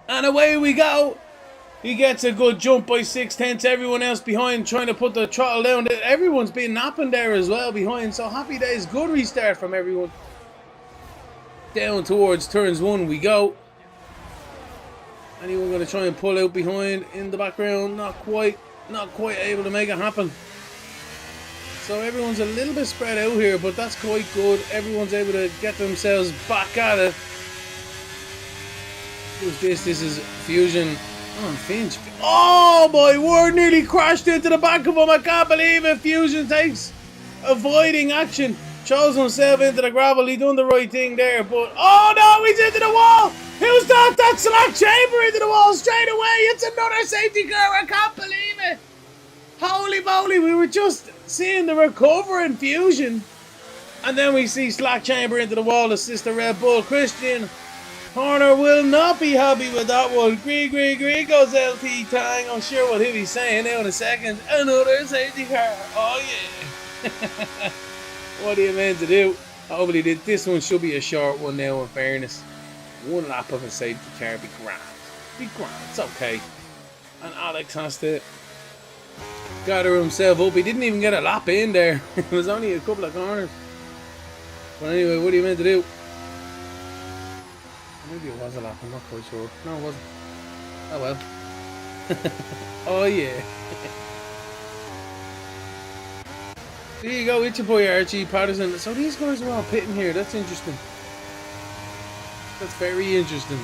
And away we go. He gets a good jump by 6/10. Everyone else behind trying to put the throttle down. Everyone's been napping there as well behind. So happy days. Good restart from everyone. Down towards turns 1 we go. Anyone going to try and pull out behind in the background? Not quite able to make it happen. So everyone's a little bit spread out here, but that's quite good. Everyone's able to get themselves back at it. Who's this? This is Fusion. Oh, Finch. Oh my word, nearly crashed into the back of him. I can't believe it. Fusion takes avoiding action. Throws himself into the gravel. He done the right thing there, but oh no, he's into the wall. Who's that? That slack chamber into the wall straight away. It's another safety car. I can't believe it. Holy moly, we were just seeing the recovering Fusion, and then we see slack chamber into the wall, assist the Red Bull. Christian Horner will not be happy with that one. Gree goes LT Tang. I'm sure what he'll be saying now in a second. Another safety car. Oh yeah. What are you meant to do? Hopefully this one should be a short one now, in fairness. One lap of a safety car be grand. It's okay. And Alex has to gather himself up. He didn't even get a lap in there. It was only a couple of corners. But anyway, what are you meant to do? Maybe it was a lap, I'm not quite sure. No, it wasn't. Oh well. Oh yeah. There you go, it's your boy Archie Patterson. So these guys are all pitting here. That's interesting. That's very interesting.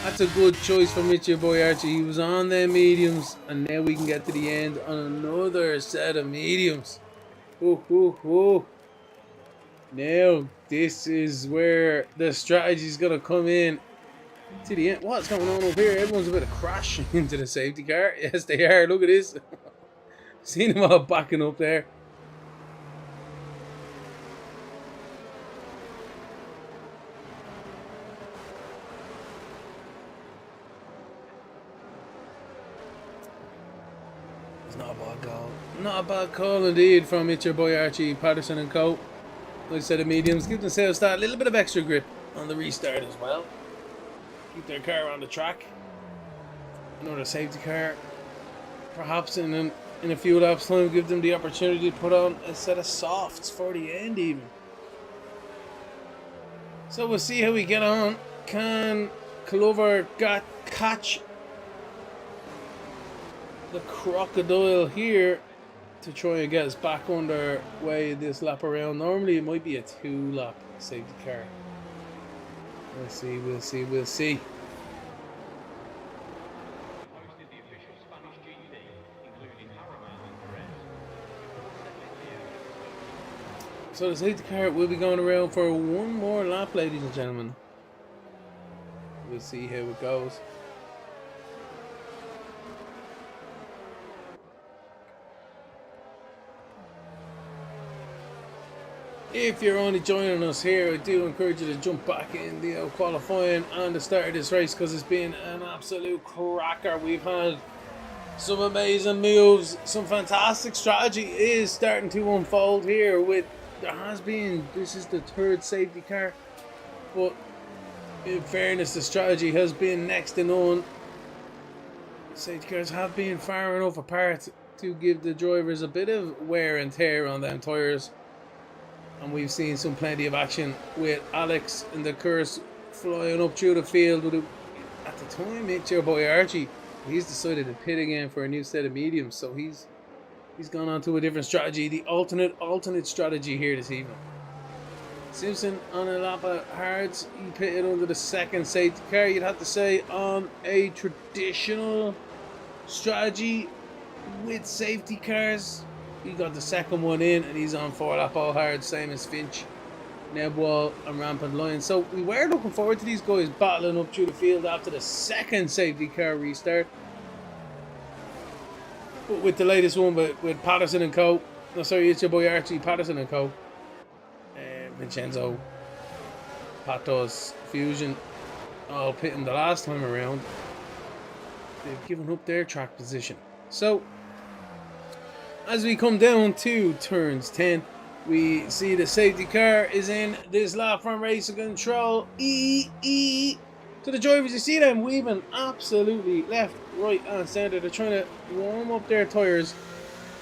That's a good choice from your boy Archie. He was on their mediums, and now we can get to the end on another set of mediums. Now this is where the strategy is gonna come in to the end. What's going on up here? Everyone's about to crash into the safety car. Yes, they are. Look at this. Seen them all backing up there. Not a bad call. Not a bad call indeed from it's your boy Archie Patterson and co. Like I said, the mediums give themselves that little bit of extra grip on the restart as well. Keep their car on the track. Another safety car. Perhaps in a few laps time, give them the opportunity to put on a set of softs for the end even. So we'll see how we get on. Can Clover catch the crocodile here to try and get us back underway this lap around? Normally it might be a 2-lap safety car. We'll see. So the safety car will be going around for one more lap, ladies and gentlemen. We'll see how it goes. If you're only joining us here, I do encourage you to jump back in the qualifying and the start of this race, because it's been an absolute cracker. We've had some amazing moves, some fantastic strategy is starting to unfold here. This is the 3rd safety car, but in fairness, the strategy has been next to none. Safety cars have been far enough apart to give the drivers a bit of wear and tear on them tyres. And we've seen plenty of action with Alex and the curse flying up through the field. At the time, it's your boy Archie. He's decided to pit again for a new set of mediums, so he's gone on to a different strategy, the alternate strategy here this evening. Simpson on a lap of hards, he pitted under the 2nd safety car. You'd have to say on a traditional strategy with safety cars. He got the 2nd one in, and he's on 4-lap all hard, same as Finch, Nebwall and Rampant Lion. So we were looking forward to these guys battling up through the field after the 2nd safety car restart. But with the latest one with Patterson and co. No, sorry, it's your boy Archie Patterson and co. Vincenzo, Patos, Fusion, all pitting the last time around. They've given up their track position. So as we come down to turns 10, we see the safety car is in this lap from racing control. To the drivers, you see them weaving absolutely left, right and centre. They're trying to warm up their tyres,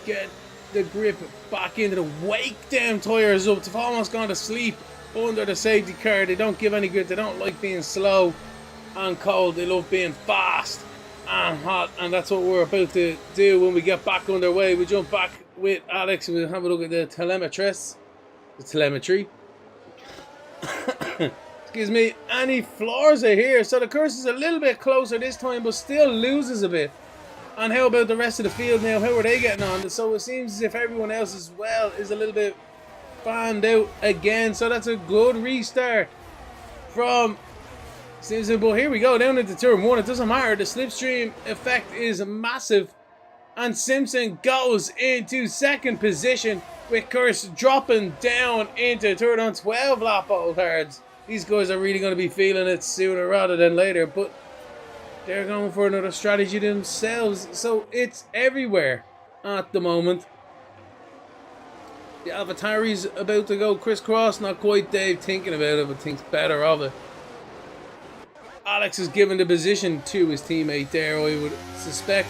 get the grip back into the wake them tyres up. They've almost gone to sleep under the safety car. They don't give any grip. They don't like being slow and cold. They love being fast and hot, and that's what we're about to do when we get back underway. We jump back with Alex and we'll have a look at the telemetry. Excuse me, and he floors it here. So the curse is a little bit closer this time, but still loses a bit. And how about the rest of the field now? How are they getting on? So it seems as if everyone else as well is a little bit fanned out again. So that's a good restart from Simpson. But here we go, down into turn 1. It doesn't matter. The slipstream effect is massive. And Simpson goes into 2nd position with Curse dropping down into third on 12 lap old hards. These guys are really going to be feeling it sooner rather than later, but they're going for another strategy themselves. So it's everywhere at the moment. The AlphaTauri's about to go crisscross. Not quite Dave thinking about it, but thinks better of it. Alex is giving the position to his teammate there, I would suspect.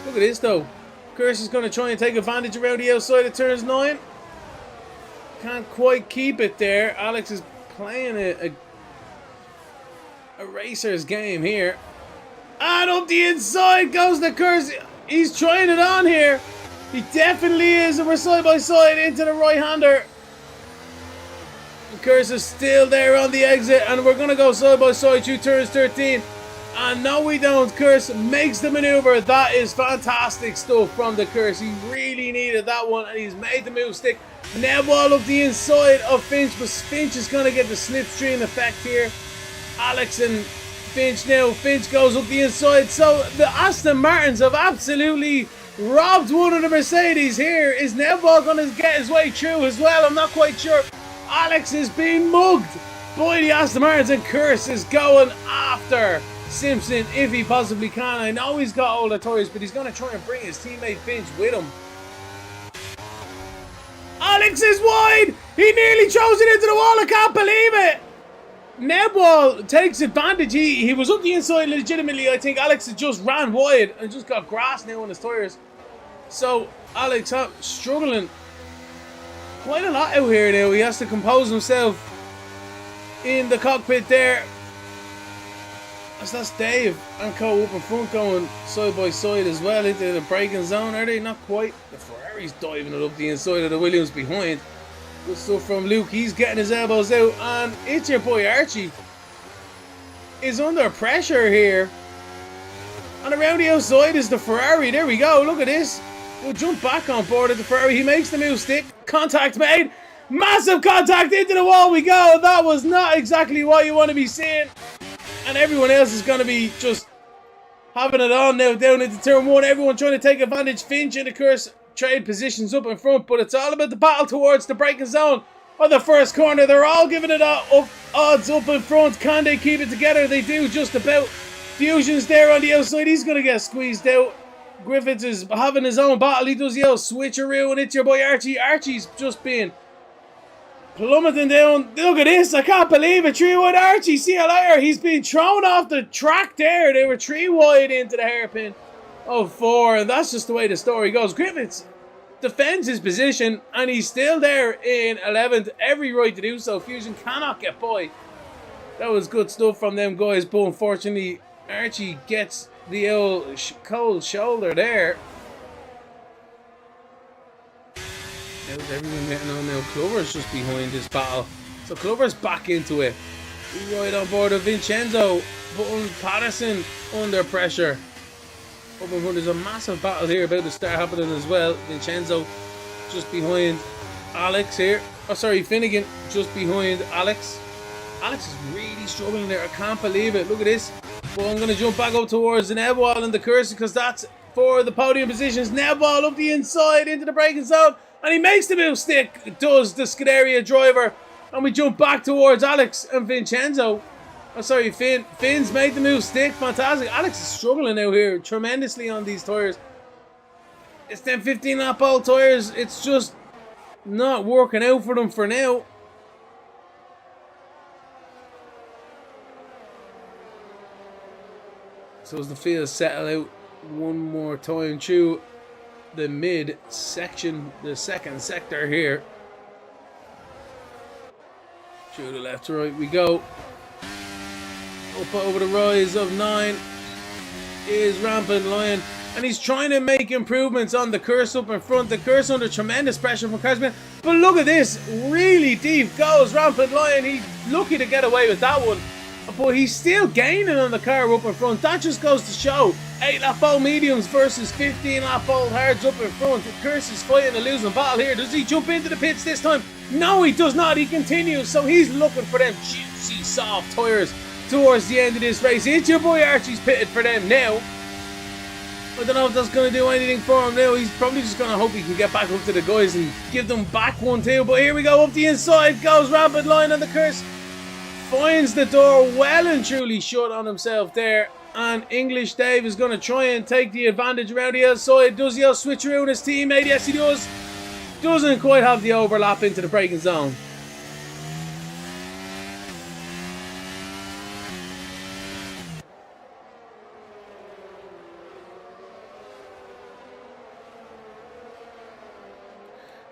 Look at this though. Curse is going to try and take advantage around the outside of turns 9. Can't quite keep it there. Alex is playing a racer's game here. And up the inside goes the Curse. He's trying it on here. He definitely is. And we're side by side into the right-hander. The Curse is still there on the exit. And we're going to go side by side through turns 13. And no, we don't. Curse makes the maneuver. That is fantastic stuff from the Curse. He really needed that one, and he's made the move stick. Nebwall up the inside of Finch, but Finch is going to get the slipstream effect here. Alex and Finch now. Finch goes up the inside. So the Aston Martins have absolutely robbed one of the Mercedes here. Is Nebwall going to get his way through as well? I'm not quite sure. Alex is being mugged by the Aston Martins, and Curse is going after Simpson if he possibly can. I know he's got older tyres, but he's going to try and bring his teammate Finch with him. Alex is wide! He nearly throws it into the wall, I can't believe it! Nebwall takes advantage. He was up the inside legitimately. I think Alex had just ran wide and just got grass now on his tyres. So Alex struggling quite a lot out here now. He has to compose himself in the cockpit there. As that's Dave and Co up in front going side by side as well into the braking zone. Are they? Not quite. The Ferrari's diving it up the inside of the Williams behind. Good stuff from Luke. He's getting his elbows out. And it's your boy Archie is under pressure here. And around the outside is the Ferrari. There we go. Look at this. We'll jump back on board at the Ferrari. He makes the move stick. Contact made. Massive contact into the wall we go. That was not exactly what you want to be seeing. And everyone else is going to be just having it on now down into turn one. Everyone trying to take advantage. Finch and the Curse trade positions up in front. But it's all about the battle towards the braking zone on the first corner. They're all giving it odds up in front. Can they keep it together? They do just about. Fusion's there on the outside. He's going to get squeezed out. Griffiths is having his own battle. He does yell switcheroo, and it's your boy Archie. Archie's just been plummeting down. Look at this. I can't believe it. 3 wide Archie. See you later. He's been thrown off the track there. They were 3 wide into the hairpin of 4. And that's just the way the story goes. Griffiths defends his position. And he's still there in 11th. Every right to do so. Fusion cannot get by. That was good stuff from them guys. But unfortunately, Archie gets the old cold shoulder there. How's everyone getting on now? Clover's just behind this battle. So Clover's back into it. We ride on board of Vincenzo. Button Patterson under pressure. Up in front, there's a massive battle here about to start happening as well. Vincenzo just behind Alex here. Oh, sorry, Finnegan just behind Alex. Alex is really struggling there. I can't believe it. Look at this. Well, I'm going to jump back up towards the Nebwall and the Curse because that's for the podium positions. Nebwall up the inside into the braking zone. And he makes the move stick, does the Scuderia driver. And we jump back towards Alex and Vincenzo. Oh, sorry, Finn. Finn's made the move stick. Fantastic. Alex is struggling out here tremendously on these tyres. It's them 15 lap old tyres. It's just not working out for them for now. So as the field settle out one more time through the mid section, the second sector here. Through the left to right we go. Up over the rise of 9 is Rampant Lion. And he's trying to make improvements on the Curse up in front. The Curse under tremendous pressure from Carsman. But look at this. Really deep goes Rampant Lion. He's lucky to get away with that one. But he's still gaining on the car up in front. That just goes to show 8 lap old mediums versus 15 lap old hards up in front. The Curse is fighting a losing battle here. Does he jump into the pits this time? No, he does not. He continues. So he's looking for them juicy, soft tyres towards the end of this race. It's your boy Archie's pitted for them now. I don't know if that's going to do anything for him now. He's probably just going to hope he can get back up to the guys and give them back one too. But here we go. Up the inside goes Rampant Lion on the Curse. Finds the door well and truly shut on himself there. And English Dave is going to try and take the advantage around the outside. Does he switch around his teammate? Yes, he does. Doesn't quite have the overlap into the braking zone.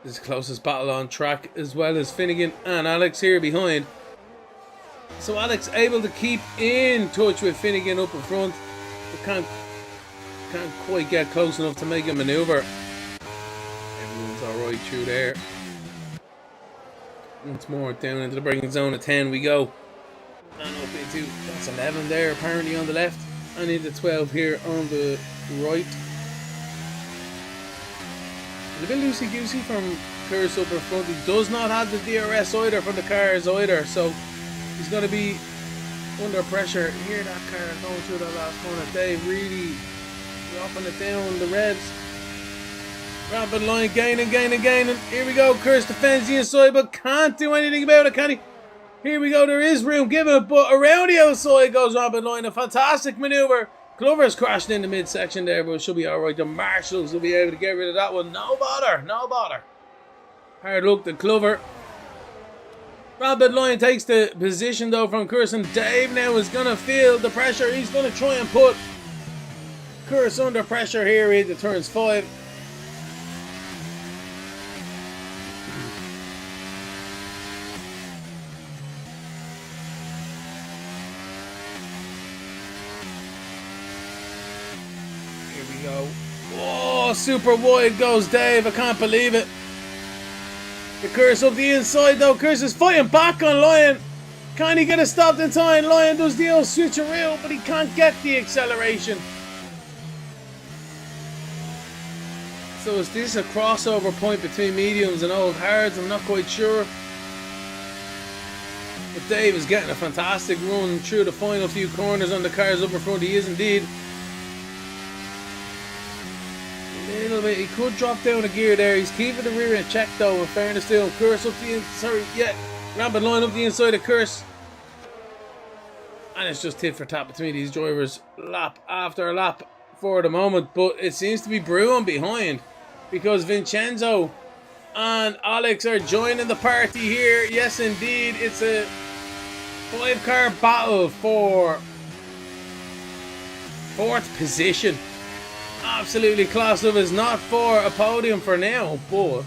This is the closest battle on track, as well as Finnegan and Alex here behind. So Alex able to keep in touch with Finnegan up in front, but can't quite get close enough to make a maneuver. Everyone's alright through there. Once more down into the braking zone at 10 we go. And up into, that's 11 there apparently on the left, and into 12 here on the right. A bit loosey-goosey from Curse up in front. He does not have the DRS either from the cars either, so he's going to be under pressure. Hear that car going through that last corner. Dave really dropping it down the revs. Rampant Line gaining. Here we go. Curse defends the inside, but can't do anything about it, can he? Here we go. There is room given, but around the outside goes Rampant Lion. A fantastic maneuver. Glover's crashed in the midsection there, but it should be alright. The Marshals will be able to get rid of that one. No bother. No bother. Hard look to Glover. Rampant Lion takes the position though from Curson. Dave now is going to feel the pressure. He's going to try and put Curse under pressure here into turns 5. Go. Oh, super wide goes Dave. I can't believe it. The Curse up the inside though. Curse is fighting back on Lion. Can he get it stopped in time? Lion does the old switcheroo, but he can't get the acceleration. So is this a crossover point between mediums and old hards? I'm not quite sure. But Dave is getting a fantastic run through the final few corners on the cars up in front. He is indeed. Little bit, he could drop down a gear there. He's keeping the rear in check though. In fairness to him, Curse up the Rampant Lion up the inside of Curse, and it's just tit for tat between these drivers, lap after lap for the moment. But it seems to be brewing behind because Vincenzo and Alex are joining the party here. Yes, indeed, it's a 5-car battle for 4th position. Absolutely class of is not for a podium for now, but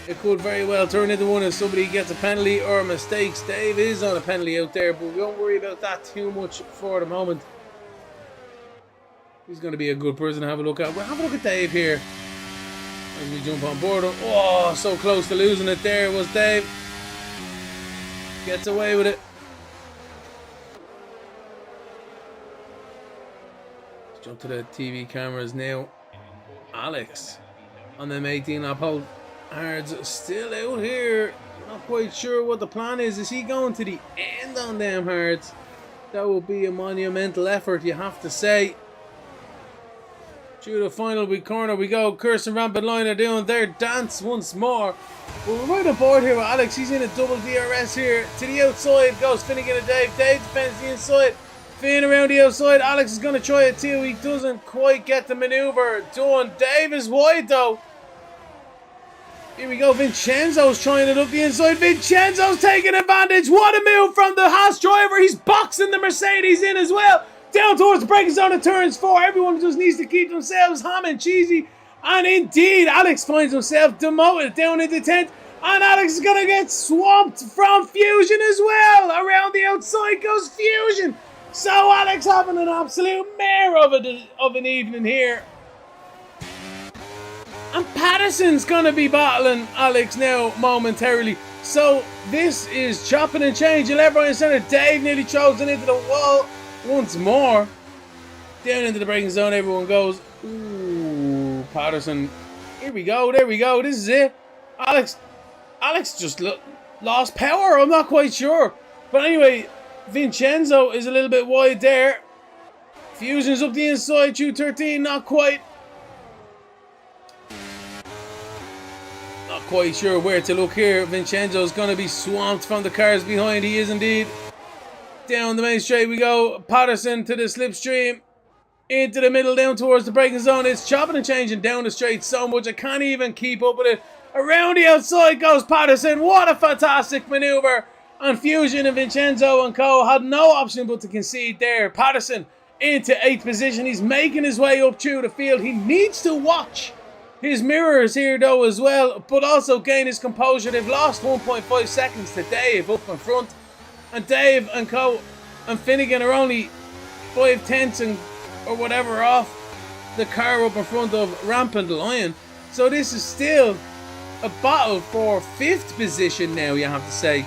it could very well turn into one if somebody gets a penalty or mistakes. Dave is on a penalty out there, but we won't worry about that too much for the moment. He's going to be a good person to have a look at. We'll have a look at Dave here as we jump on board. Oh, so close to losing it there was Dave. Gets away with it. Jump to the TV cameras now. Alex on them 18 lap hold. Hards still out here. Not quite sure what the plan is. Is he going to the end on them Hards? That will be a monumental effort, you have to say. Through the final big corner we go. Curse and Rampant Lion are doing their dance once more. But we're right on board here with Alex. He's in a double DRS here. To the outside goes Finnegan and Dave. Dave defends the inside. Finn around the outside. Alex is going to try it too. He doesn't quite get the maneuver done. Dave is wide though. Here we go. Vincenzo's trying it up the inside. Vincenzo's taking advantage. What a move from the Haas driver. He's boxing the Mercedes in as well. Down towards the braking zone of turns 4. Everyone just needs to keep themselves ham and cheesy. And indeed, Alex finds himself demoted down into 10th. And Alex is going to get swamped from Fusion as well. Around the outside goes Fusion. So Alex having an absolute mare of an evening here. And Patterson's going to be battling Alex now momentarily. So this is chopping and changing left, right and centre. Dave nearly throws it into the wall once more. Down into the braking zone everyone goes. Ooh, Patterson. Here we go, there we go. This is it. Alex just lost power. I'm not quite sure. But anyway, Vincenzo is a little bit wide there. Fusion's up the inside through 13, not quite sure where to look here. Vincenzo's going to be swamped from the cars behind. He is indeed. Down the main straight we go. Patterson to the slipstream. Into the middle, down towards the braking zone. It's chopping and changing down the straight so much I can't even keep up with it. Around the outside goes Patterson. What a fantastic maneuver. And Fusion and Vincenzo and co had no option but to concede there. Patterson into 8th position. He's making his way up through the field. He needs to watch his mirrors here though as well, but also gain his composure. They've lost 1.5 seconds to Dave up in front. And Dave and co and Finnegan are only 5/10 and or whatever off the car up in front of Rampant Lion. So this is still a battle for 5th position now, you have to say.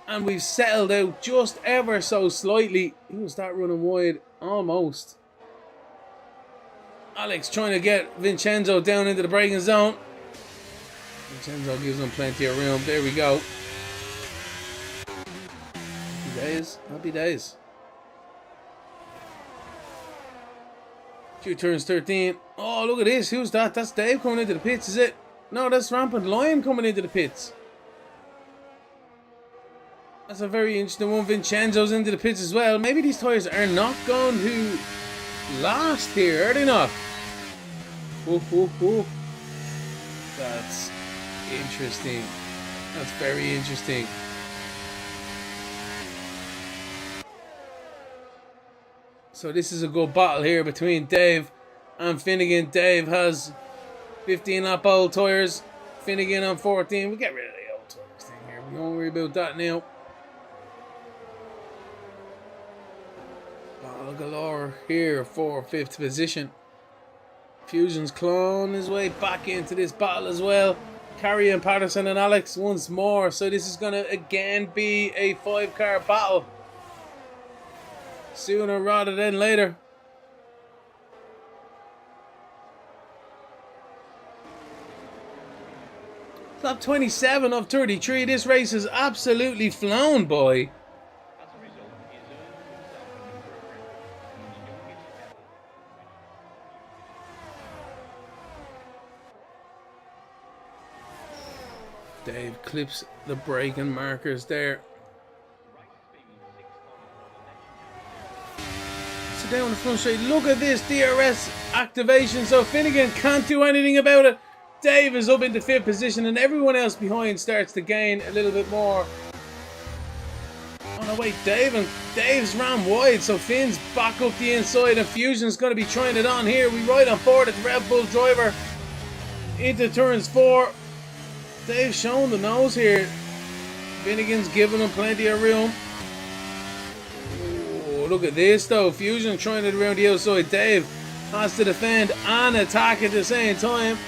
And we've settled out just ever so slightly. He will start running wide almost. Alex trying to get Vincenzo down into the braking zone. Vincenzo gives him plenty of room. There we go. Happy days. Happy days. 2 turns 13. Oh, look at this. Who's that? That's Dave coming into the pits, is it? No, that's Rampant Lion coming into the pits. That's a very interesting one. Vincenzo's into the pits as well. Maybe these tyres are not going to last here, are they not? That's interesting. That's very interesting. So this is a good battle here between Dave and Finnegan. Dave has 15 lap old tyres. Finnegan on 14. We get rid of the old tyres thing here. We don't worry about that now. Battle galore here for 5th position. Fusion's clawing his way back into this battle as well. Carrying Patterson and Alex once more. So this is going to again be a 5-car battle. Sooner rather than later. Top 27 of 33. This race has absolutely flown, boy. Dave clips the braking markers there. So down the front straight, look at this DRS activation. So Finnegan can't do anything about it. Dave is up into 5th position and everyone else behind starts to gain a little bit more. Oh no, wait, Dave's ran wide, so Finn's back up the inside and Fusion's going to be trying it on here. We ride on board at the Red Bull driver into turns 4. Dave's showing the nose here. Finnegan's giving him plenty of room. Oh, look at this though. Fusion trying it around the outside. Dave has to defend and attack at the same time.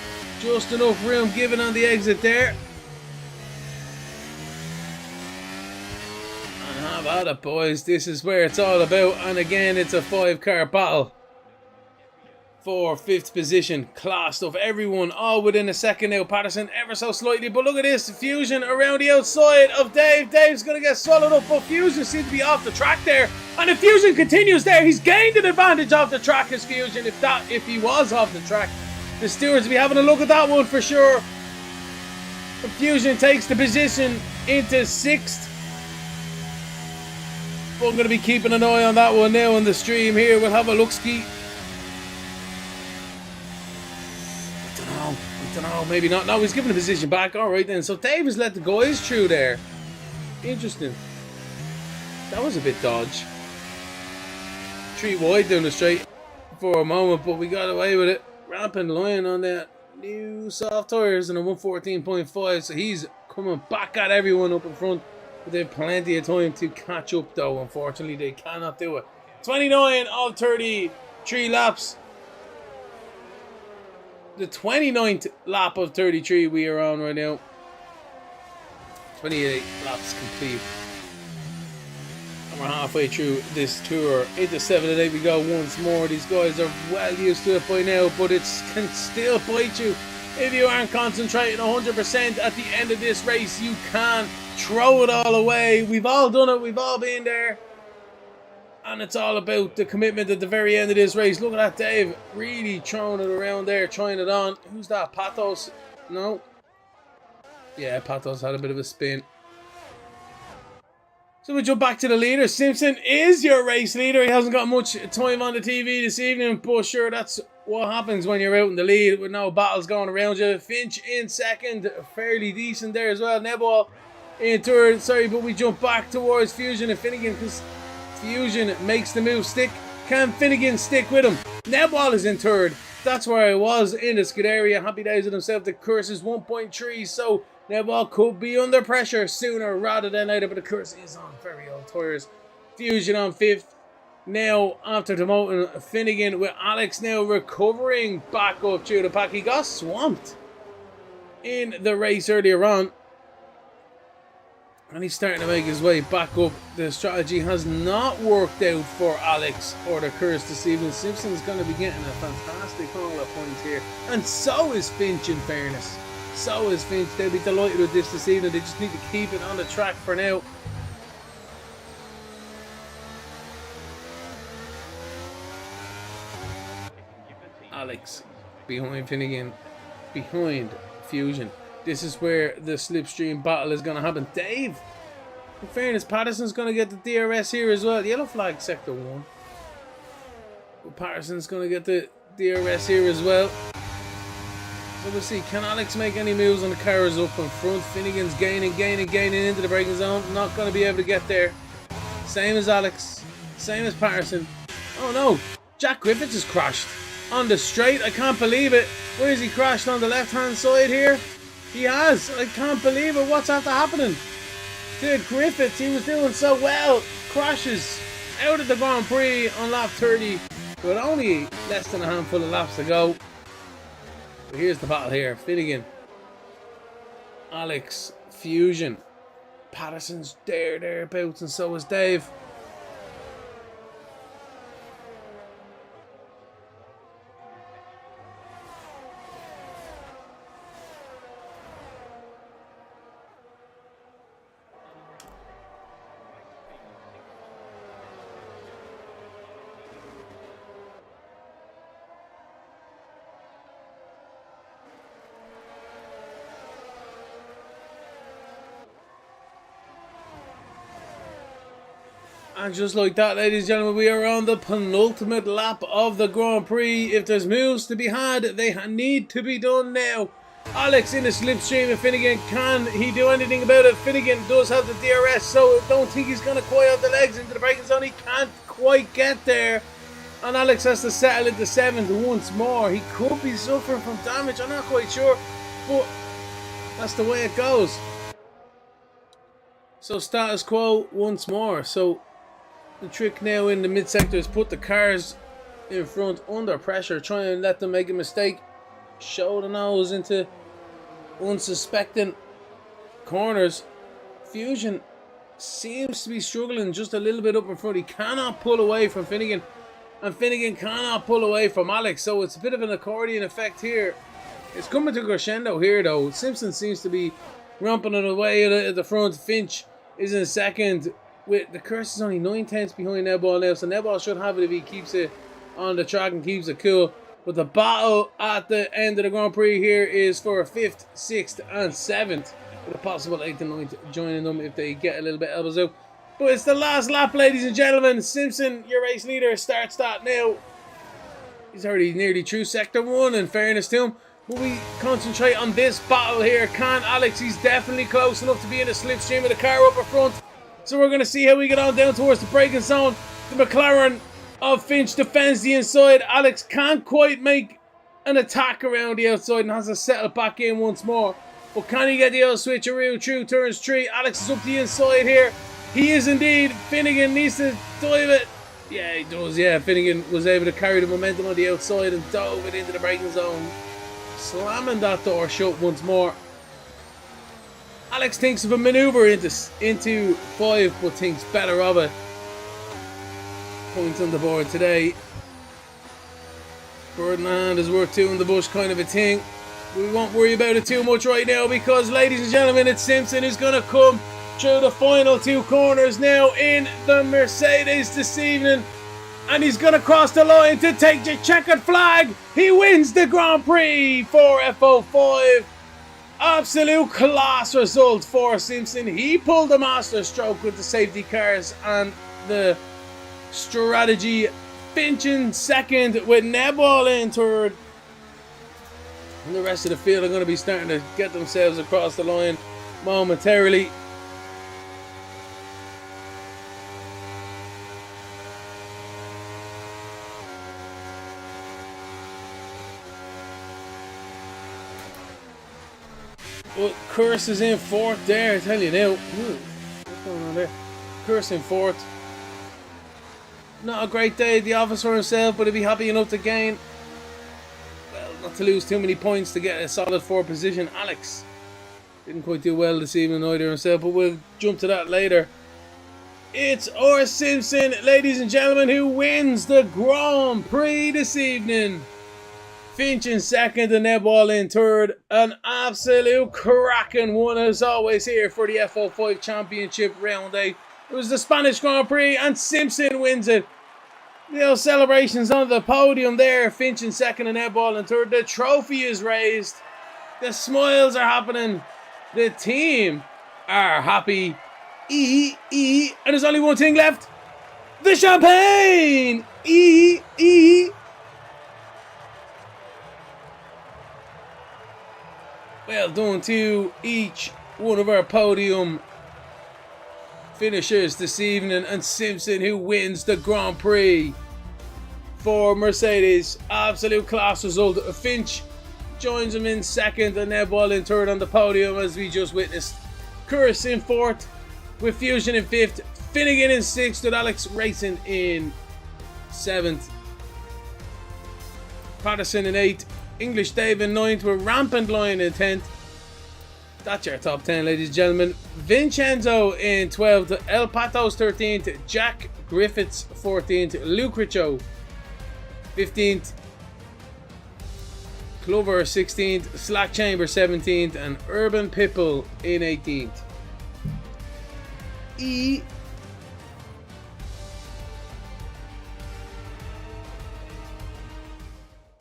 Just enough room given on the exit there. And how about it, boys? This is where it's all about. And again, it's a 5-car battle for 5th position. Class stuff. Everyone all within a second now. Patterson ever so slightly. But look at this. Fusion around the outside of Dave. Dave's going to get swallowed up. But Fusion seems to be off the track there. And if Fusion continues there, he's gained an advantage off the track as Fusion. If he was off the track. The stewards will be having a look at that one for sure. But Fusion takes the position into 6th. But I'm going to be keeping an eye on that one now on the stream here. We'll have a look ski. I don't know, maybe not. No, he's giving the position back. Alright then. So Dave has let the guys through there. Interesting. That was a bit dodge. 3 wide down the straight for a moment, but we got away with it. Rampant line on that new soft tires and a 114.5, so he's coming back at everyone up in front. But they have plenty of time to catch up though. Unfortunately, they cannot do it. 29 of 33 laps. The 29th lap of 33 we are on right now. 28 laps complete. And we're halfway through this tour. Into 7 and 8 we go once more. These guys are well used to it by now, but it can still bite you if you aren't concentrating 100% at the end of this race. You can throw it all away. We've all done it. We've all been there. And it's all about the commitment at the very end of this race. Look at that, Dave. Really throwing it around there, trying it on. Who's that? Patos? No. Yeah, Patos had a bit of a spin. So we jump back to the leader. Simpson is your race leader. He hasn't got much time on the TV this evening, but sure, that's what happens when you're out in the lead with no battles going around you. Finch in second, fairly decent there as well. Neball in third. Sorry, but we jump back towards Fusion and Finnegan because Fusion makes the move stick. Can Finnegan stick with him? Neball is in third. That's where I was in the skid area. Happy days with himself. The course is 1.3, so Neball could be under pressure sooner rather than later, but the course is on very old tires. Fusion on 5th. Now, after demoting Finnegan with Alex now recovering back up through the pack. He got swamped in the race earlier on. And he's starting to make his way back up. The strategy has not worked out for Alex or the curse this evening. Simpson's going to be getting a fantastic haul of points here. And so is Finch, in fairness. So is Finch. They'll be delighted with this evening. They just need to keep it on the track for now. Alex behind Finnegan. Behind Fusion. This is where the slipstream battle is going to happen. Dave In fairness, Patterson's going to get the DRS here as well. Yellow flag, sector 1. But Patterson's going to get the DRS here as well. So we'll see. Can Alex make any moves on the cars up in front? Finnegan's gaining into the braking zone. Not going to be able to get there. Same as Alex. Same as Patterson. Oh no. Jack Griffiths has crashed. On the straight. I can't believe it. Where has he crashed? On the left-hand side here? He has. I can't believe it. What's after happening? Dude, Griffiths, he was doing so well. Crashes out of the Grand Prix on lap 30. With only less than a handful of laps to go. But here's the battle here. Finnegan. Alex. Fusion. Patterson's thereabouts, and so is Dave. And just like that, ladies and gentlemen, we are on the penultimate lap of the Grand Prix. If there's moves to be had, they need to be done now. Alex in the slipstream of Finnegan. Can he do anything about it? Finnegan does have the DRS, so I don't think he's going to quite have the legs into the braking zone. He can't quite get there. And Alex has to settle into 7th once more. He could be suffering from damage, I'm not quite sure. But that's the way it goes. So status quo once more. So the trick now in the mid-sector is put the cars in front under pressure. Try and let them make a mistake. Show the nose into unsuspecting corners. Fusion seems to be struggling just a little bit up in front. He cannot pull away from Finnegan. And Finnegan cannot pull away from Alex. So it's a bit of an accordion effect here. It's coming to crescendo here though. Simpson seems to be romping it away at the front. Finch is in second. With the curse is only 9/10 behind Netball now, so Netball should have it if he keeps it on the track and keeps it cool. But the battle at the end of the Grand Prix here is for 5th, 6th and 7th, with a possible 8th and 9th joining them if they get a little bit elbows out. But it's the last lap, ladies and gentlemen. Simpson, your race leader, starts that now. He's already nearly through sector 1, in fairness to him. But we concentrate on this battle here. Can Alex? He's definitely close enough to be in the slipstream of the car up in front. So we're going to see how we get on down towards the braking zone. The McLaren of Finch defends the inside. Alex can't quite make an attack around the outside and has to settle back in once more. But can he get the old switcheroo through turns 3? Alex is up the inside here. He is indeed. Finnegan needs to dive it. Yeah, he does. Yeah, Finnegan was able to carry the momentum on the outside and dove it into the braking zone. Slamming that door shut once more. Alex thinks of a manoeuvre into 5, but thinks better of it. Points on the board today. Bird in the hand is worth 2 in the bush kind of a thing. We won't worry about it too much right now because, ladies and gentlemen, it's Simpson who's going to come through the final 2 corners now in the Mercedes this evening. And he's going to cross the line to take the checkered flag. He wins the Grand Prix for F05. Absolute class result for Simpson. He pulled the master stroke with the safety cars and the strategy. Finch in second with Netball in third. And the rest of the field are going to be starting to get themselves across the line momentarily. Well, Curse is in 4th there, I tell you now. What's going on there? Curse in 4th. Not a great day at the office for himself, but he'll be happy enough to gain. Well, not to lose too many points to get a solid 4th position. Alex didn't quite do well this evening either himself, but we'll jump to that later. It's R. Simpson, ladies and gentlemen, who wins the Grand Prix this evening. Finch in second and Netball in third. An absolute cracking one as always here for the F05 Championship Round 8. It was the Spanish Grand Prix and Simpson wins it. Little celebrations on the podium there. Finch in second and Netball in third. The trophy is raised. The smiles are happening. The team are happy. E, and there's only one thing left. The champagne! E. Well done to each one of our podium finishers this evening, and Simpson, who wins the Grand Prix for Mercedes. Absolute class result. Finch joins him in second and Neball in third on the podium, as we just witnessed. Curse in fourth, with Fusion in fifth, Finnegan in sixth, with Alex Racing in seventh, Patterson in eighth, English Dave in ninth, with Rampant Lion in 10th. That's your top 10, ladies and gentlemen. Vincenzo in 12th, El Patos 13th, Jack Griffiths 14th, Luke Richo 15th, Clover 16th, Slack Chamber 17th, and Urban Pipple in 18th.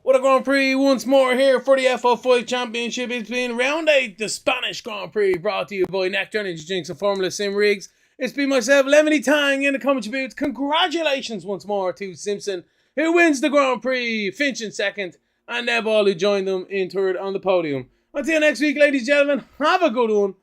What a Grand Prix once more here for the F05 Championship. It's been round 8, the Spanish Grand Prix, brought to you by Nectar Energy Drinks and Formula Sim Rigs. It's been myself, Lemony Tang, in the commentary booth. Congratulations once more to Simpson, who wins the Grand Prix, Finch in second, and Neball, who joined them in third on the podium. Until next week, ladies and gentlemen, have a good one.